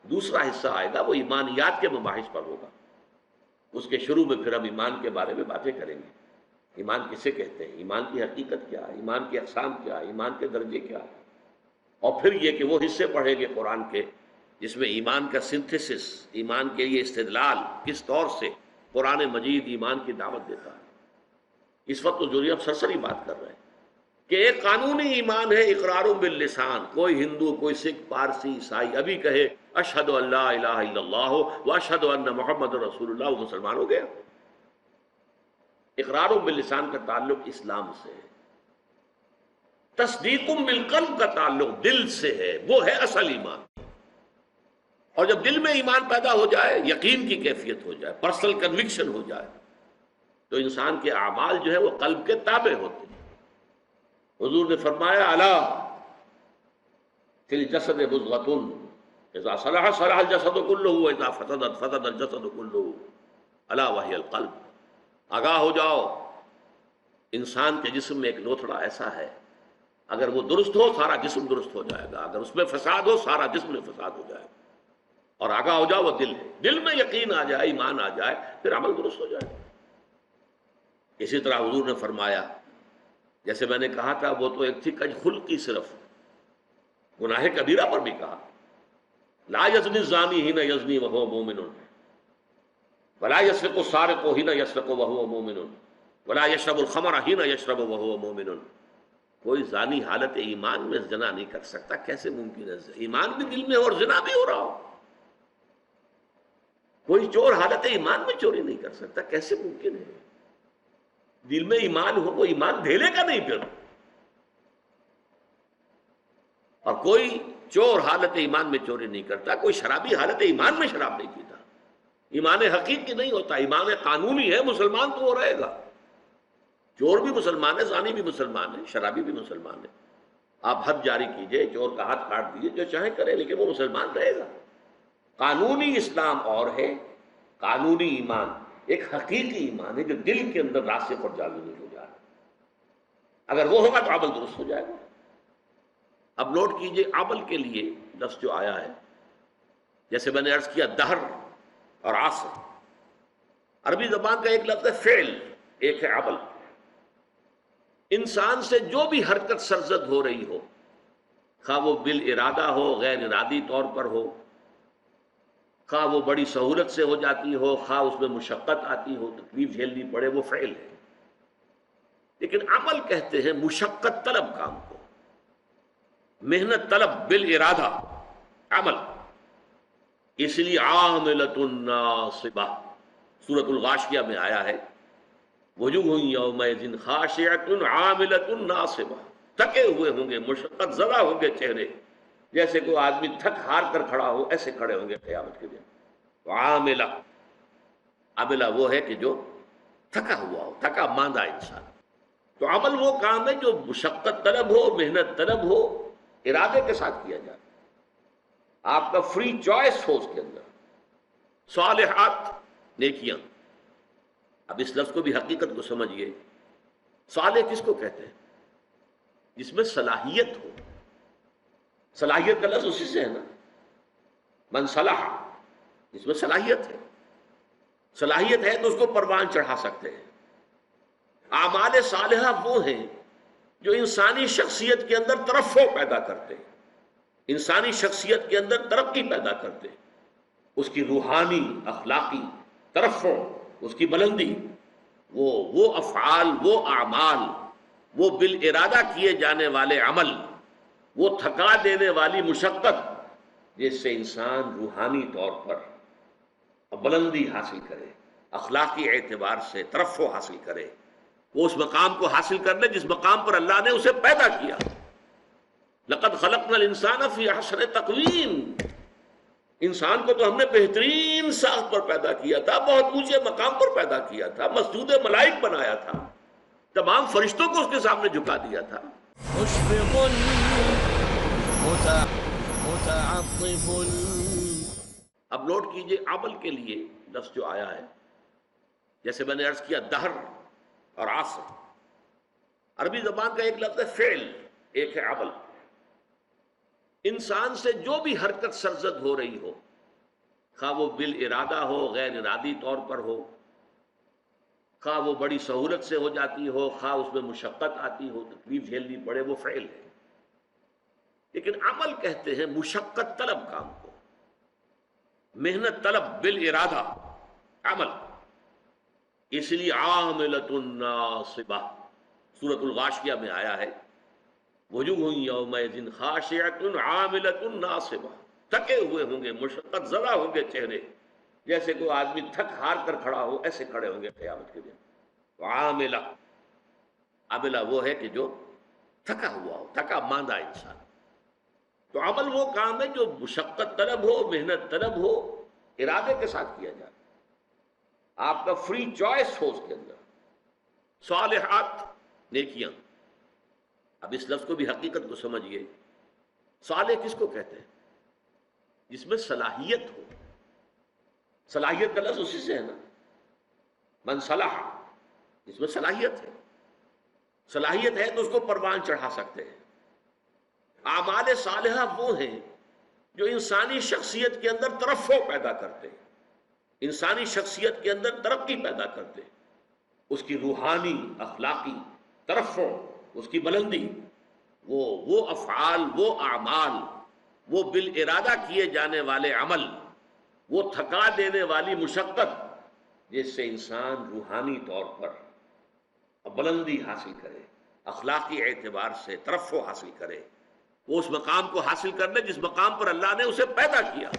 Speaker 2: دوسرا حصہ آئے گا وہ ایمانیات کے مباحث پر ہوگا، اس کے شروع میں پھر ہم ایمان کے بارے میں باتیں کریں گے۔ ایمان کسے کہتے ہیں، ایمان کی حقیقت کیا ہے، ایمان کی اقسام کیا ہے، ایمان کے درجے کیا ہے، اور پھر یہ کہ وہ حصے پڑھیں گے قرآن کے جس میں ایمان کا سنتھسس، ایمان کے لیے استدلال کس طور سے قرآن مجید ایمان کی دعوت دیتا ہے۔ اس وقت تو جو ہم سرسری بات کر رہے ہیں کہ ایک قانونی ایمان ہے اقرار باللسان، کوئی ہندو، کوئی سکھ، پارسی، عیسائی ابھی کہے اشہد ان لا الہ الا اللہ و اشہد ان محمد رسول اللہ، وہ مسلمان ہو گیا۔ اقرار باللسان کا تعلق اسلام سے ہے، تصدیق بالقلب کا تعلق دل سے ہے، وہ ہے اصل ایمان۔ اور جب دل میں ایمان پیدا ہو جائے، یقین کی کیفیت ہو جائے، پرسنل کنوکشن ہو جائے، تو انسان کے اعمال جو ہے وہ قلب کے تابع ہوتے ہیں۔ حضور نے فرمایا الا فی الجسد مضغۃ اذا صلح صلح الجسد كلہ واذا فسدت فسد الجسد كلہ الا وہی القلب۔ آگاہ ہو جاؤ، انسان کے جسم میں ایک لوتھڑا ایسا ہے، اگر وہ درست ہو سارا جسم درست ہو جائے گا، اگر اس میں فساد ہو سارا جسم میں فساد ہو جائے گا۔ اور آگاہ ہو جاؤ وہ دل ہے، دل میں یقین آ جائے، ایمان آ جائے، پھر عمل درست ہو جائے۔ اسی طرح حضور نے فرمایا، جیسے میں نے کہا تھا وہ تو ایک تھی کج خلقی، صرف گناہ کبیرہ پر بھی کہا لا یزنی الزانی حین یزنی وہو مومن ولا یسرق السارق حین یسرق وہو مومن ولا یشرب الخمر حین یشرب وہو مومن۔ کوئی زانی حالت ایمان میں زنا نہیں کر سکتا، کیسے ممکن ہے؟ ایمان بھی دل میں اور زنا بھی ہو رہا ہو۔ کوئی چور حالت ایمان میں چوری نہیں کر سکتا، کیسے ممکن ہے؟ دل میں ایمان ہو، وہ ایمان ڈھیلے کا نہیں پھر۔ اور کوئی چور حالت ایمان میں چوری نہیں کرتا، کوئی شرابی حالت ایمان میں شراب نہیں پیتا۔ ایمان حقیقی نہیں ہوتا، ایمان قانونی ہے، مسلمان تو وہ رہے گا۔ چور بھی مسلمان ہے، زانی بھی مسلمان ہے، شرابی بھی مسلمان ہے۔ آپ حد جاری کیجئے، چور کا ہاتھ کاٹ دیجئے، جو چاہیں کرے، لیکن وہ مسلمان رہے گا۔ قانونی اسلام اور ہے، قانونی ایمان ایک حقیقی ایمان ہے جو دل کے اندر راسخ اور جاگزی ہو جائے۔ اگر وہ ہوگا تو عمل درست ہو جائے گا۔ اب نوٹ کیجئے عمل کے لیے لفظ جو آیا ہے، جیسے میں نے عرض کیا دہر اور عصر، عربی زبان کا ایک لفظ ہے فعل، ایک ہے عمل۔ انسان سے جو بھی حرکت سرزد ہو رہی ہو، خواہ وہ بالارادہ ہو، غیر ارادی طور پر ہو، خواہ وہ بڑی سہولت سے ہو جاتی ہو، خواہ اس میں مشقت آتی ہو، تکلیف جھیلنی پڑے، وہ فعل ہے۔ لیکن عمل کہتے ہیں مشقت طلب کام کو، محنت طلب بالارادہ عمل۔ اس لیے عاملۃ ناصبہ سورۃ الغاشیہ میں آیا ہے وجوہ یومئذ خاشعۃ عاملۃ ناصبہ، تھکے ہوئے ہوں گے، مشقت زدہ ہوں گے چہرے، جیسے کوئی آدمی تھک ہار کر کھڑا ہو، ایسے کھڑے ہوں گے قیامت کے دن۔ تو عاملہ، عاملہ وہ ہے کہ جو تھکا ہوا ہو، تھکا ماندہ انسان۔ تو عمل وہ کام ہے جو مشقت طلب ہو، محنت طلب ہو، ارادے کے ساتھ کیا جائے، آپ کا فری چوائس ہو اس کے اندر۔ صالحات، نیکیاں، اب اس لفظ کو بھی حقیقت کو سمجھیے، صالح کس کو کہتے ہیں؟ جس میں صلاحیت ہو۔ صلاحیت کا لفظ اسی سے ہے نا، من صلح، جس میں صلاحیت ہے۔ صلاحیت ہے تو اس کو پروان چڑھا سکتے ہیں۔ اعمال صالحہ وہ ہیں جو انسانی شخصیت کے اندر ترفع پیدا کرتے ہیں، انسانی شخصیت کے اندر ترقی پیدا کرتے ہیں، اس کی روحانی اخلاقی ترفع، اس کی بلندی، وہ افعال، وہ اعمال، وہ بالارادہ کیے جانے والے عمل، وہ تھکا دینے والی مشقت جس سے انسان روحانی طور پر بلندی حاصل کرے، اخلاقی اعتبار سے ترفع حاصل کرے، وہ اس مقام کو حاصل کر لے جس مقام پر اللہ نے اسے پیدا کیا۔ لقد خلقنا الانسان فی احسن تقویم، انسان کو تو ہم نے بہترین ساخت پر پیدا کیا تھا، بہت اونچے مقام پر پیدا کیا تھا، مسجود ملائک بنایا تھا، تمام فرشتوں کو اس کے سامنے جھکا دیا تھا۔
Speaker 1: مشفق متعطف۔
Speaker 2: اب نوٹ کیجئے عمل کے لیے لفظ جو آیا ہے، جیسے میں نے عرض کیا دہر اور عصر، عربی زبان کا ایک لفظ ہے فعل، ایک ہے عمل۔ انسان سے جو بھی حرکت سرزد ہو رہی ہو، خواہ وہ بالارادہ ہو، غیر ارادی طور پر ہو، خواہ وہ بڑی سہولت سے ہو جاتی ہو، خواہ اس میں مشقت آتی ہو، تکلیف جھیلنی پڑے، وہ فعل ہے۔ لیکن عمل کہتے ہیں مشقت طلب کام کو، محنت طلب بالارادہ عمل۔ اس لیے عاملۃ ناصبہ سورۃ الغاشیہ میں آیا ہے وجوہ یومئذ خاشعۃ عاملۃ ناصبہ، تھکے ہوئے ہوں گے، مشقت زدہ ہوں گے چہرے، جیسے کوئی آدمی تھک ہار کر کھڑا ہو، ایسے کھڑے ہوں گے قیامت کے دن۔ عاملہ، عاملہ وہ ہے کہ جو تھکا ہوا ہو، تھکا ماندہ انسان۔ تو عمل وہ کام ہے جو مشقت طلب ہو، محنت طلب ہو، ارادے کے ساتھ کیا جائے، آپ کا فری چوائس ہو اس کے اندر۔ صالحات، نیکیاں، اب اس لفظ کو بھی حقیقت کو سمجھیے، صالح کس کو کہتے ہیں؟ جس میں صلاحیت ہو۔ صلاحیت کا لفظ اسی سے ہے نا، من صلح، جس میں صلاحیت ہے۔ صلاحیت ہے تو اس کو پروان چڑھا سکتے ہیں۔ اعمال صالحہ وہ ہیں جو انسانی شخصیت کے اندر ترفع پیدا کرتے ہیں، انسانی شخصیت کے اندر ترقی پیدا کرتے ہیں، اس کی روحانی اخلاقی ترفع، اس کی بلندی، وہ افعال، وہ اعمال، وہ بالارادہ کیے جانے والے عمل، وہ تھکا دینے والی مشقت جس سے انسان روحانی طور پر بلندی حاصل کرے، اخلاقی اعتبار سے ترفع حاصل کرے، وہ اس مقام کو حاصل کر لے جس مقام پر اللہ نے اسے پیدا کیا۔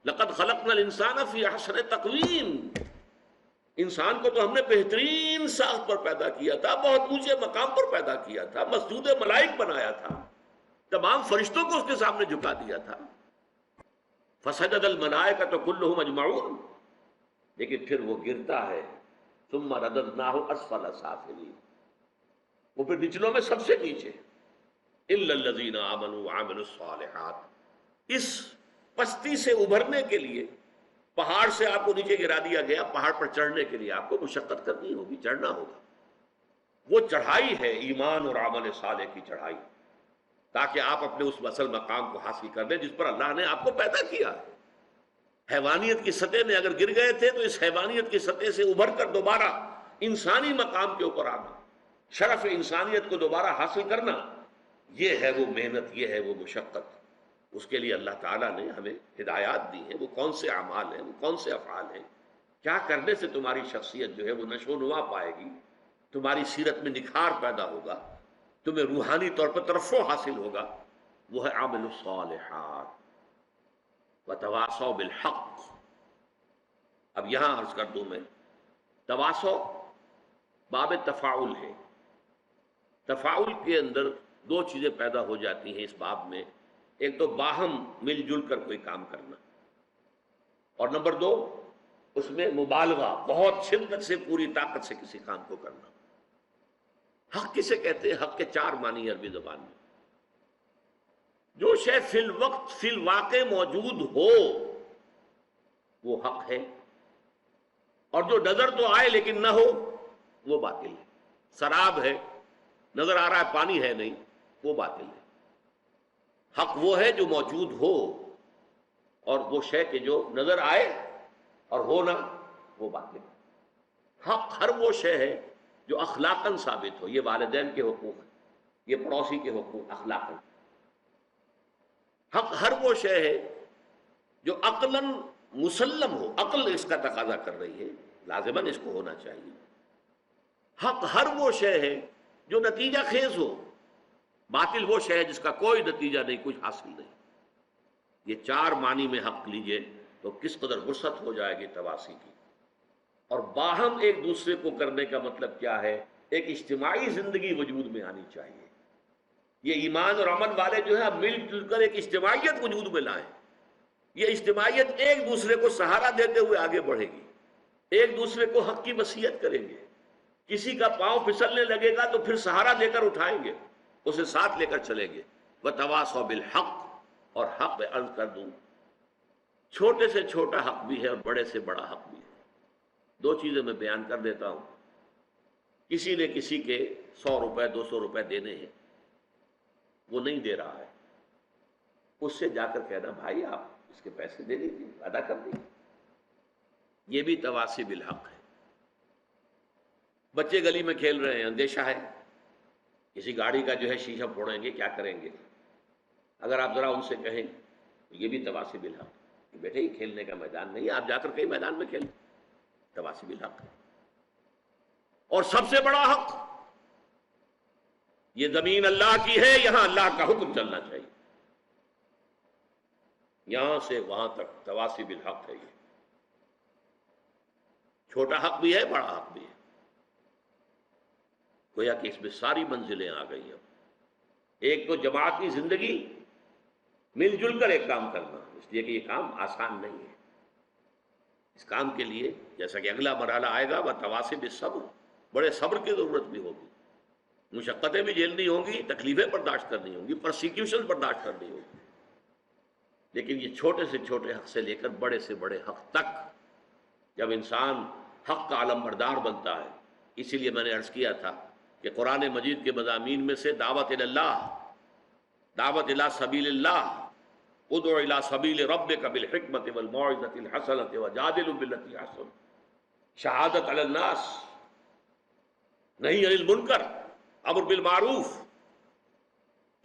Speaker 2: لقد خلقنا الانسان فی احسن تقویم، انسان کو تو ہم نے بہترین ساخت پر پیدا کیا تھا، بہت اونچے مقام پر پیدا کیا تھا، مسجود ملائک بنایا تھا، تمام فرشتوں کو اس کے سامنے جھکا دیا تھا۔ فسجد الملائکۃ کلھم اجمعون، لیکن پھر وہ گرتا ہے، ثم رددناہ اسفل سافلین، وہ پھر نچلوں میں سب سے نیچے، الا الذین آمنوا وعملوا الصالحات۔ اس پستی سے ابھرنے کے لیے پہاڑ سے آپ کو نیچے گرا دیا گیا، پہاڑ پر چڑھنے کے لیے آپ کو مشقت کرنی ہوگی، چڑھنا ہوگا۔ وہ چڑھائی ہے ایمان اور عمل صالح کی چڑھائی، تاکہ آپ اپنے اس اصل مقام کو حاصل کر لیں جس پر اللہ نے آپ کو پیدا کیا ہے۔ حیوانیت کی سطح میں اگر گر گئے تھے تو اس حیوانیت کی سطح سے ابھر کر دوبارہ انسانی مقام کے اوپر آنا، شرف انسانیت کو دوبارہ حاصل کرنا، یہ ہے وہ محنت، یہ ہے وہ مشقت۔ اس کے لیے اللہ تعالیٰ نے ہمیں ہدایات دی ہیں، وہ کون سے اعمال ہیں، وہ کون سے افعال ہیں، کیا کرنے سے تمہاری شخصیت جو ہے وہ نشو و نما پائے گی، تمہاری سیرت میں نکھار پیدا ہوگا، تمہیں روحانی طور پر ترفع حاصل ہوگا، وہ ہے عامل الصالحات وتواصوا بالحق۔ اب یہاں عرض کر دوں میں، تواصو باب تفاعل ہے، تفاعل کے اندر دو چیزیں پیدا ہو جاتی ہیں اس باب میں، ایک تو باہم مل جل کر کوئی کام کرنا، اور نمبر دو اس میں مبالغہ، بہت شدت سے پوری طاقت سے کسی کام کو کرنا۔ حق کسے کہتے ہیں؟ حق کے چار معنی ہیں عربی زبان میں۔ جو شے فی الوقت فی الواقع موجود ہو وہ حق ہے، اور جو نظر تو آئے لیکن نہ ہو وہ باطل ہے۔ سراب ہے، نظر آ رہا ہے پانی ہے نہیں، وہ باطل ہے۔ حق وہ ہے جو موجود ہو، اور وہ شے کہ جو نظر آئے اور ہو نہ، وہ باطل ہے۔ حق ہر وہ شے ہے جو اخلاقاً ثابت ہو. یہ والدین کے حقوق ہیں، یہ پڑوسی کے حقوق اخلاقاً. حق ہر وہ شے ہے جو عقلاً مسلم ہو، عقل اس کا تقاضا کر رہی ہے، لازماً اس کو ہونا چاہیے. حق ہر وہ شے ہے جو نتیجہ خیز ہو، باطل وہ شے ہے جس کا کوئی نتیجہ نہیں، کچھ حاصل نہیں. یہ چار معنی میں حق لیجئے تو کس قدر وسعت ہو جائے گی تواسی کی. اور باہم ایک دوسرے کو کرنے کا مطلب کیا ہے؟ ایک اجتماعی زندگی وجود میں آنی چاہیے. یہ ایمان اور عمل والے جو ہے مل جل کر ایک اجتماعیت وجود میں لائیں. یہ اجتماعیت ایک دوسرے کو سہارا دیتے ہوئے آگے بڑھے گی، ایک دوسرے کو حق کی وصیت کریں گے. کسی کا پاؤں پھسلنے لگے گا تو پھر سہارا دے کر اٹھائیں گے، اسے ساتھ لے کر چلیں گے. وَتَوَاصَوْا بِالْحَقِّ، اور حق میں عرض کر دوں چھوٹے سے چھوٹا حق بھی ہے اور بڑے سے بڑا حق بھی ہے. دو چیزیں میں بیان کر دیتا ہوں. کسی نے کسی کے 100 روپے 200 روپے دینے ہیں، وہ نہیں دے رہا ہے، اس سے جا کر کہنا بھائی آپ اس کے پیسے دے دیجیے، ادا کر دیجیے. یہ بھی تواصی بالحق ہے. بچے گلی میں کھیل رہے ہیں، اندیشہ ہے کسی گاڑی کا جو ہے شیشہ پھوڑیں گے، کیا کریں گے. اگر آپ ذرا ان سے کہیں تو یہ بھی تواصی بالحق کہ بیٹے یہ کھیلنے کا میدان نہیں، آپ جا کر کئی میدان میں کھیلیں. تواصی بالحق ہے. اور سب سے بڑا حق، یہ زمین اللہ کی ہے، یہاں اللہ کا حکم چلنا چاہیے. یہاں سے وہاں تک تواصی بالحق ہے. یہ چھوٹا حق بھی ہے، بڑا حق بھی ہے. گویا کہ اس میں ساری منزلیں آ گئی ہیں. ایک تو جماعتی زندگی، مل جل کر ایک کام کرنا، اس لیے کہ یہ کام آسان نہیں ہے. اس کام کے لیے جیسا کہ اگلا مرحلہ آئے گا، وہ تواصی بالصبر، بڑے صبر کی ضرورت بھی ہوگی. مشقتیں بھی جھیلنی ہوں گی، تکلیفیں برداشت کرنی ہوں گی، پرسیکیوشن برداشت کرنی ہوگی. لیکن یہ چھوٹے سے چھوٹے حق سے لے کر بڑے سے بڑے حق تک جب انسان حق کا علم بردار بنتا ہے. اسی لیے میں نے عرض کیا تھا کہ قرآن مجید کے مضامین میں سے دعوت اللہ، دعوت الی سبیل اللہ، ادع الی سبیل ربک بالحکمت والموعظۃ الحسنۃ وجادلهم بالتی احسن، شہادت علی الناس، نہی عن المنکر، امر بالمعروف،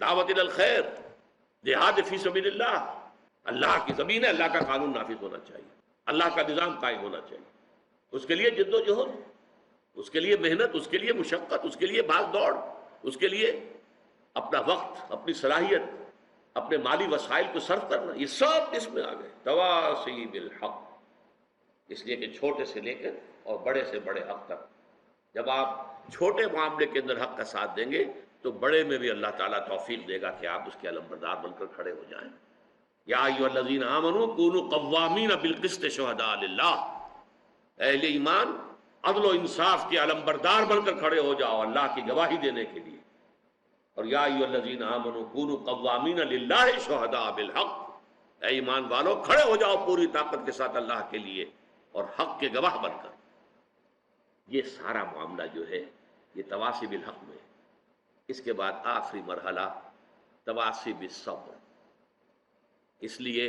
Speaker 2: دعوت الی الخیر، جہاد فی سبیل اللہ. اللہ کی زمین ہے، اللہ کا قانون نافذ ہونا چاہیے، اللہ کا نظام قائم ہونا چاہیے. اس کے لیے جد و جہد، اس کے لیے محنت، اس کے لیے مشقت، اس کے لیے بھاگ دوڑ، اس کے لیے اپنا وقت، اپنی صلاحیت، اپنے مالی وسائل کو صرف کرنا، یہ سب اس میں آ گئے. تواصی بالحق. اس لیے کہ چھوٹے سے لے کر اور بڑے سے بڑے حق تک جب آپ چھوٹے معاملے کے اندر حق کا ساتھ دیں گے تو بڑے میں بھی اللہ تعالیٰ توفیق دے گا کہ آپ اس کے علمبردار بن کر کھڑے ہو جائیں. یا ایھا الذین آمنوا کونوا قوامین بالقسط شہداء للہ. اہل ایمان عدل و انصاف کے علمبردار بن کر کھڑے ہو جاؤ اللہ کی گواہی دینے کے لیے. اور یا ایھا الذین آمنوا کونوا قوامین للہ شہداء بالحق. اے ایمان والو کھڑے ہو جاؤ پوری طاقت کے ساتھ اللہ کے لیے اور حق کے گواہ بن کر. یہ سارا معاملہ جو ہے یہ تواصی بالحق میں ہے. اس کے بعد آخری مرحلہ تواصی بالصبر. اس لیے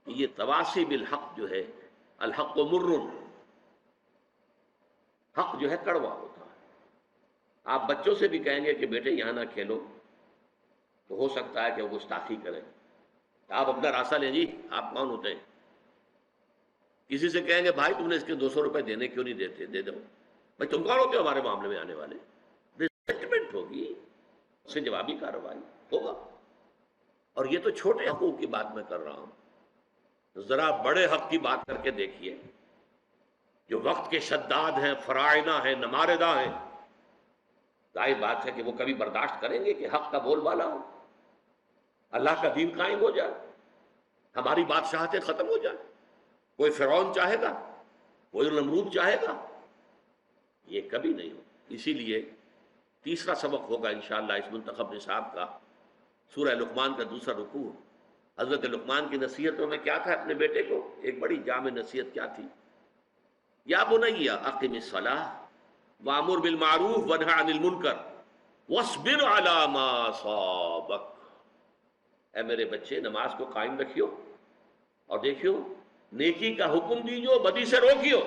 Speaker 2: کہ یہ تواصی بالحق جو ہے، الحق مر، حق جو ہے کڑوا ہوتا ہے. آپ بچوں سے بھی کہیں گے کہ بیٹے یہاں نہ کھیلو تو ہو سکتا ہے کہ وہ گستاخی کریں. آپ اپنا راستہ لیں. جی آپ کون ہوتے ہیں؟ کسی سے کہیں گے بھائی تم نے اس کے 200 روپے دینے کیوں نہیں دیتے، دے دو. بھائی تم کون ہوتے ہو ہمارے معاملے میں آنے والے؟ ریسپیکٹ ہوگی، اس سے جوابی کارروائی ہوگا. اور یہ تو چھوٹے حقوق کی بات میں کر رہا ہوں. ذرا بڑے حق کی بات کر کے دیکھیے. جو وقت کے شداد ہیں، فرائض ہیں، نماردہ ہیں، ظاہر بات ہے کہ وہ کبھی برداشت کریں گے کہ حق کا بول بالا ہو، اللہ کا دین قائم ہو جائے، ہماری بادشاہتیں ختم ہو جائیں. کوئی فرعون چاہے گا، کوئی نمرود چاہے گا؟ یہ کبھی نہیں ہو. اسی لیے تیسرا سبق ہوگا انشاءاللہ اس منتخب نصاب کا، سورہ لقمان کا دوسرا رکوع. حضرت لقمان کی نصیحتوں میں کیا تھا اپنے بیٹے کو؟ ایک بڑی جامع نصیحت کیا تھی؟ یا بنی اقم الصلاۃ وامر بالمعروف وانہی عن المنکر واصبر علی ما اصابک. اے میرے بچے نماز کو قائم رکھیو اور دیکھیو نیکی کا حکم دیجو، بدی سے روکیو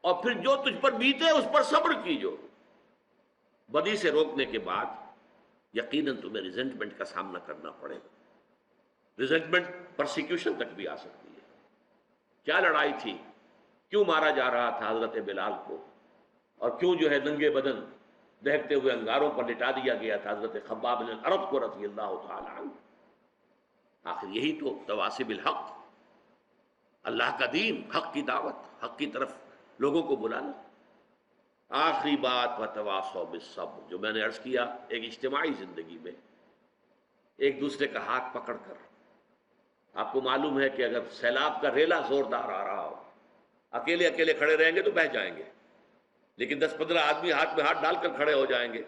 Speaker 2: اور پھر جو تجھ پر بیتے اس پر صبر کیجو. بدی سے روکنے کے بعد یقیناً تمہیں ریزنٹمنٹ کا سامنا کرنا پڑے. ریزنٹمنٹ پرسیکیوشن تک بھی آ سکتی ہے. کیا لڑائی تھی؟ کیوں مارا جا رہا تھا حضرت بلال کو؟ اور کیوں جو ہے ننگے بدن دہکتے ہوئے انگاروں پر لٹا دیا گیا تھا حضرت خباب بن الارت کو رضی اللہ تعالی عنہ؟ آخر یہی تو تواصی بالحق، اللہ کا دین، حق کی دعوت، حق کی طرف لوگوں کو بلانا. آخری بات وتواصوا بالصبر، جو میں نے عرض کیا، ایک اجتماعی زندگی میں ایک دوسرے کا ہاتھ پکڑ کر. آپ کو معلوم ہے کہ اگر سیلاب کا ریلا زوردار آ رہا ہو، اکیلے اکیلے کھڑے رہیں گے تو بہہ جائیں گے، لیکن 10-15 آدمی ہاتھ میں ہاتھ ڈال کر کھڑے ہو جائیں گے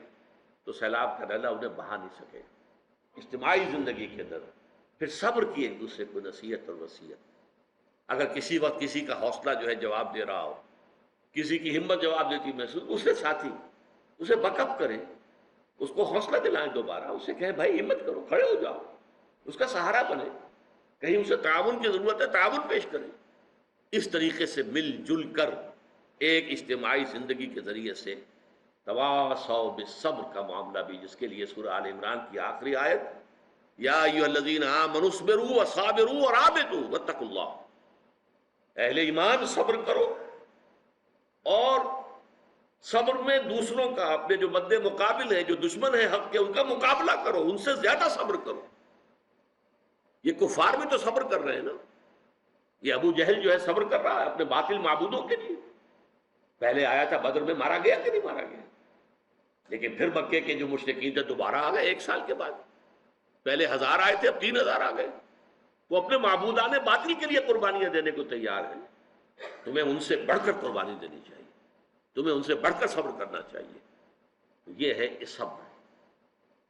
Speaker 2: تو سیلاب کا ریلا انہیں بہا نہیں سکے. اجتماعی زندگی کے اندر پھر صبر کی ایک دوسرے کو نصیحت اور وصیت. اگر کسی وقت کسی کا حوصلہ جو ہے جواب دے رہا ہو، کسی کی ہمت جواب دیتی محسوس، اسے ساتھی اسے بک اپ کریں، اس کو حوصلہ دلائیں، دوبارہ اسے کہیں بھائی ہمت کرو، کھڑے ہو جاؤ، اس کا سہارا بنے. کہیں اسے تعاون کی ضرورت ہے، تعاون پیش کریں. اس طریقے سے مل جل کر ایک اجتماعی زندگی کے ذریعے سے تواصوا بالصبر کا معاملہ بھی، جس کے لیے سورہ آل عمران کی آخری آیت یا ایھا الذین آمنوا اصبروا وصابروا ورابطوا واتقوا اللہ. اہل ایمان صبر کرو، اور صبر میں دوسروں کا، اپنے جو مد مقابل ہیں، جو دشمن ہیں حق کے، ان کا مقابلہ کرو، ان سے زیادہ صبر کرو. یہ کفار بھی تو صبر کر رہے ہیں نا. یہ ابو جہل جو ہے صبر کر رہا ہے اپنے باطل معبودوں کے لیے. پہلے آیا تھا بدر میں، مارا گیا کہ نہیں مارا گیا؟ لیکن پھر مکے کے جو مشرکین تھے دوبارہ آ گئے 1 سال کے بعد. پہلے 1000 آئے تھے، اب 3000 آ گئے. وہ اپنے معبودان باطل کے لیے قربانیاں دینے کو تیار ہیں. تمہیں ان سے بڑھ کر قربانی دینی چاہیے، تمہیں ان سے بڑھ کر صبر کرنا چاہیے. یہ ہے صبر.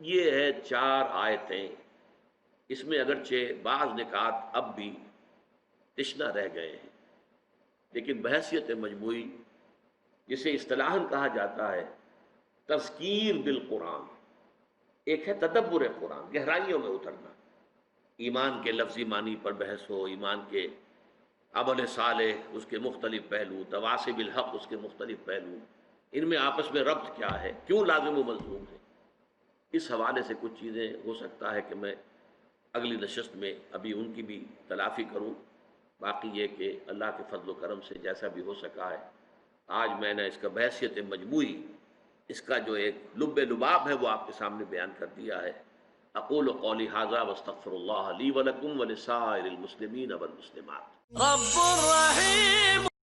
Speaker 2: یہ ہے 4 آیتیں. اس میں اگرچہ بعض نکات اب بھی تشنہ رہ گئے ہیں، لیکن بحیثیت مجموعی، جسے اصطلاحاً کہا جاتا ہے تذکیر بالقرآن، ایک ہے تدبر قرآن، گہرائیوں میں اترنا. ایمان کے لفظی معنی پر بحث ہو، ایمان کے عمل صالح اس کے مختلف پہلو، تواصی بالحق اس کے مختلف پہلو، ان میں آپس میں ربط کیا ہے، کیوں لازم و ملزوم ہے. اس حوالے سے کچھ چیزیں ہو سکتا ہے کہ میں اگلی نشست میں ابھی ان کی بھی تلافی کروں. باقی یہ کہ اللہ کے فضل و کرم سے جیسا بھی ہو سکا ہے، آج میں نے اس کا بحیثیت مجموعی، اس کا جو ایک لب لباب ہے وہ آپ کے سامنے بیان کر دیا ہے. اقول قولی ھذا واستغفر اللہ لی ولکم ولسائر المسلمین والمسلمات.
Speaker 1: رب رحیم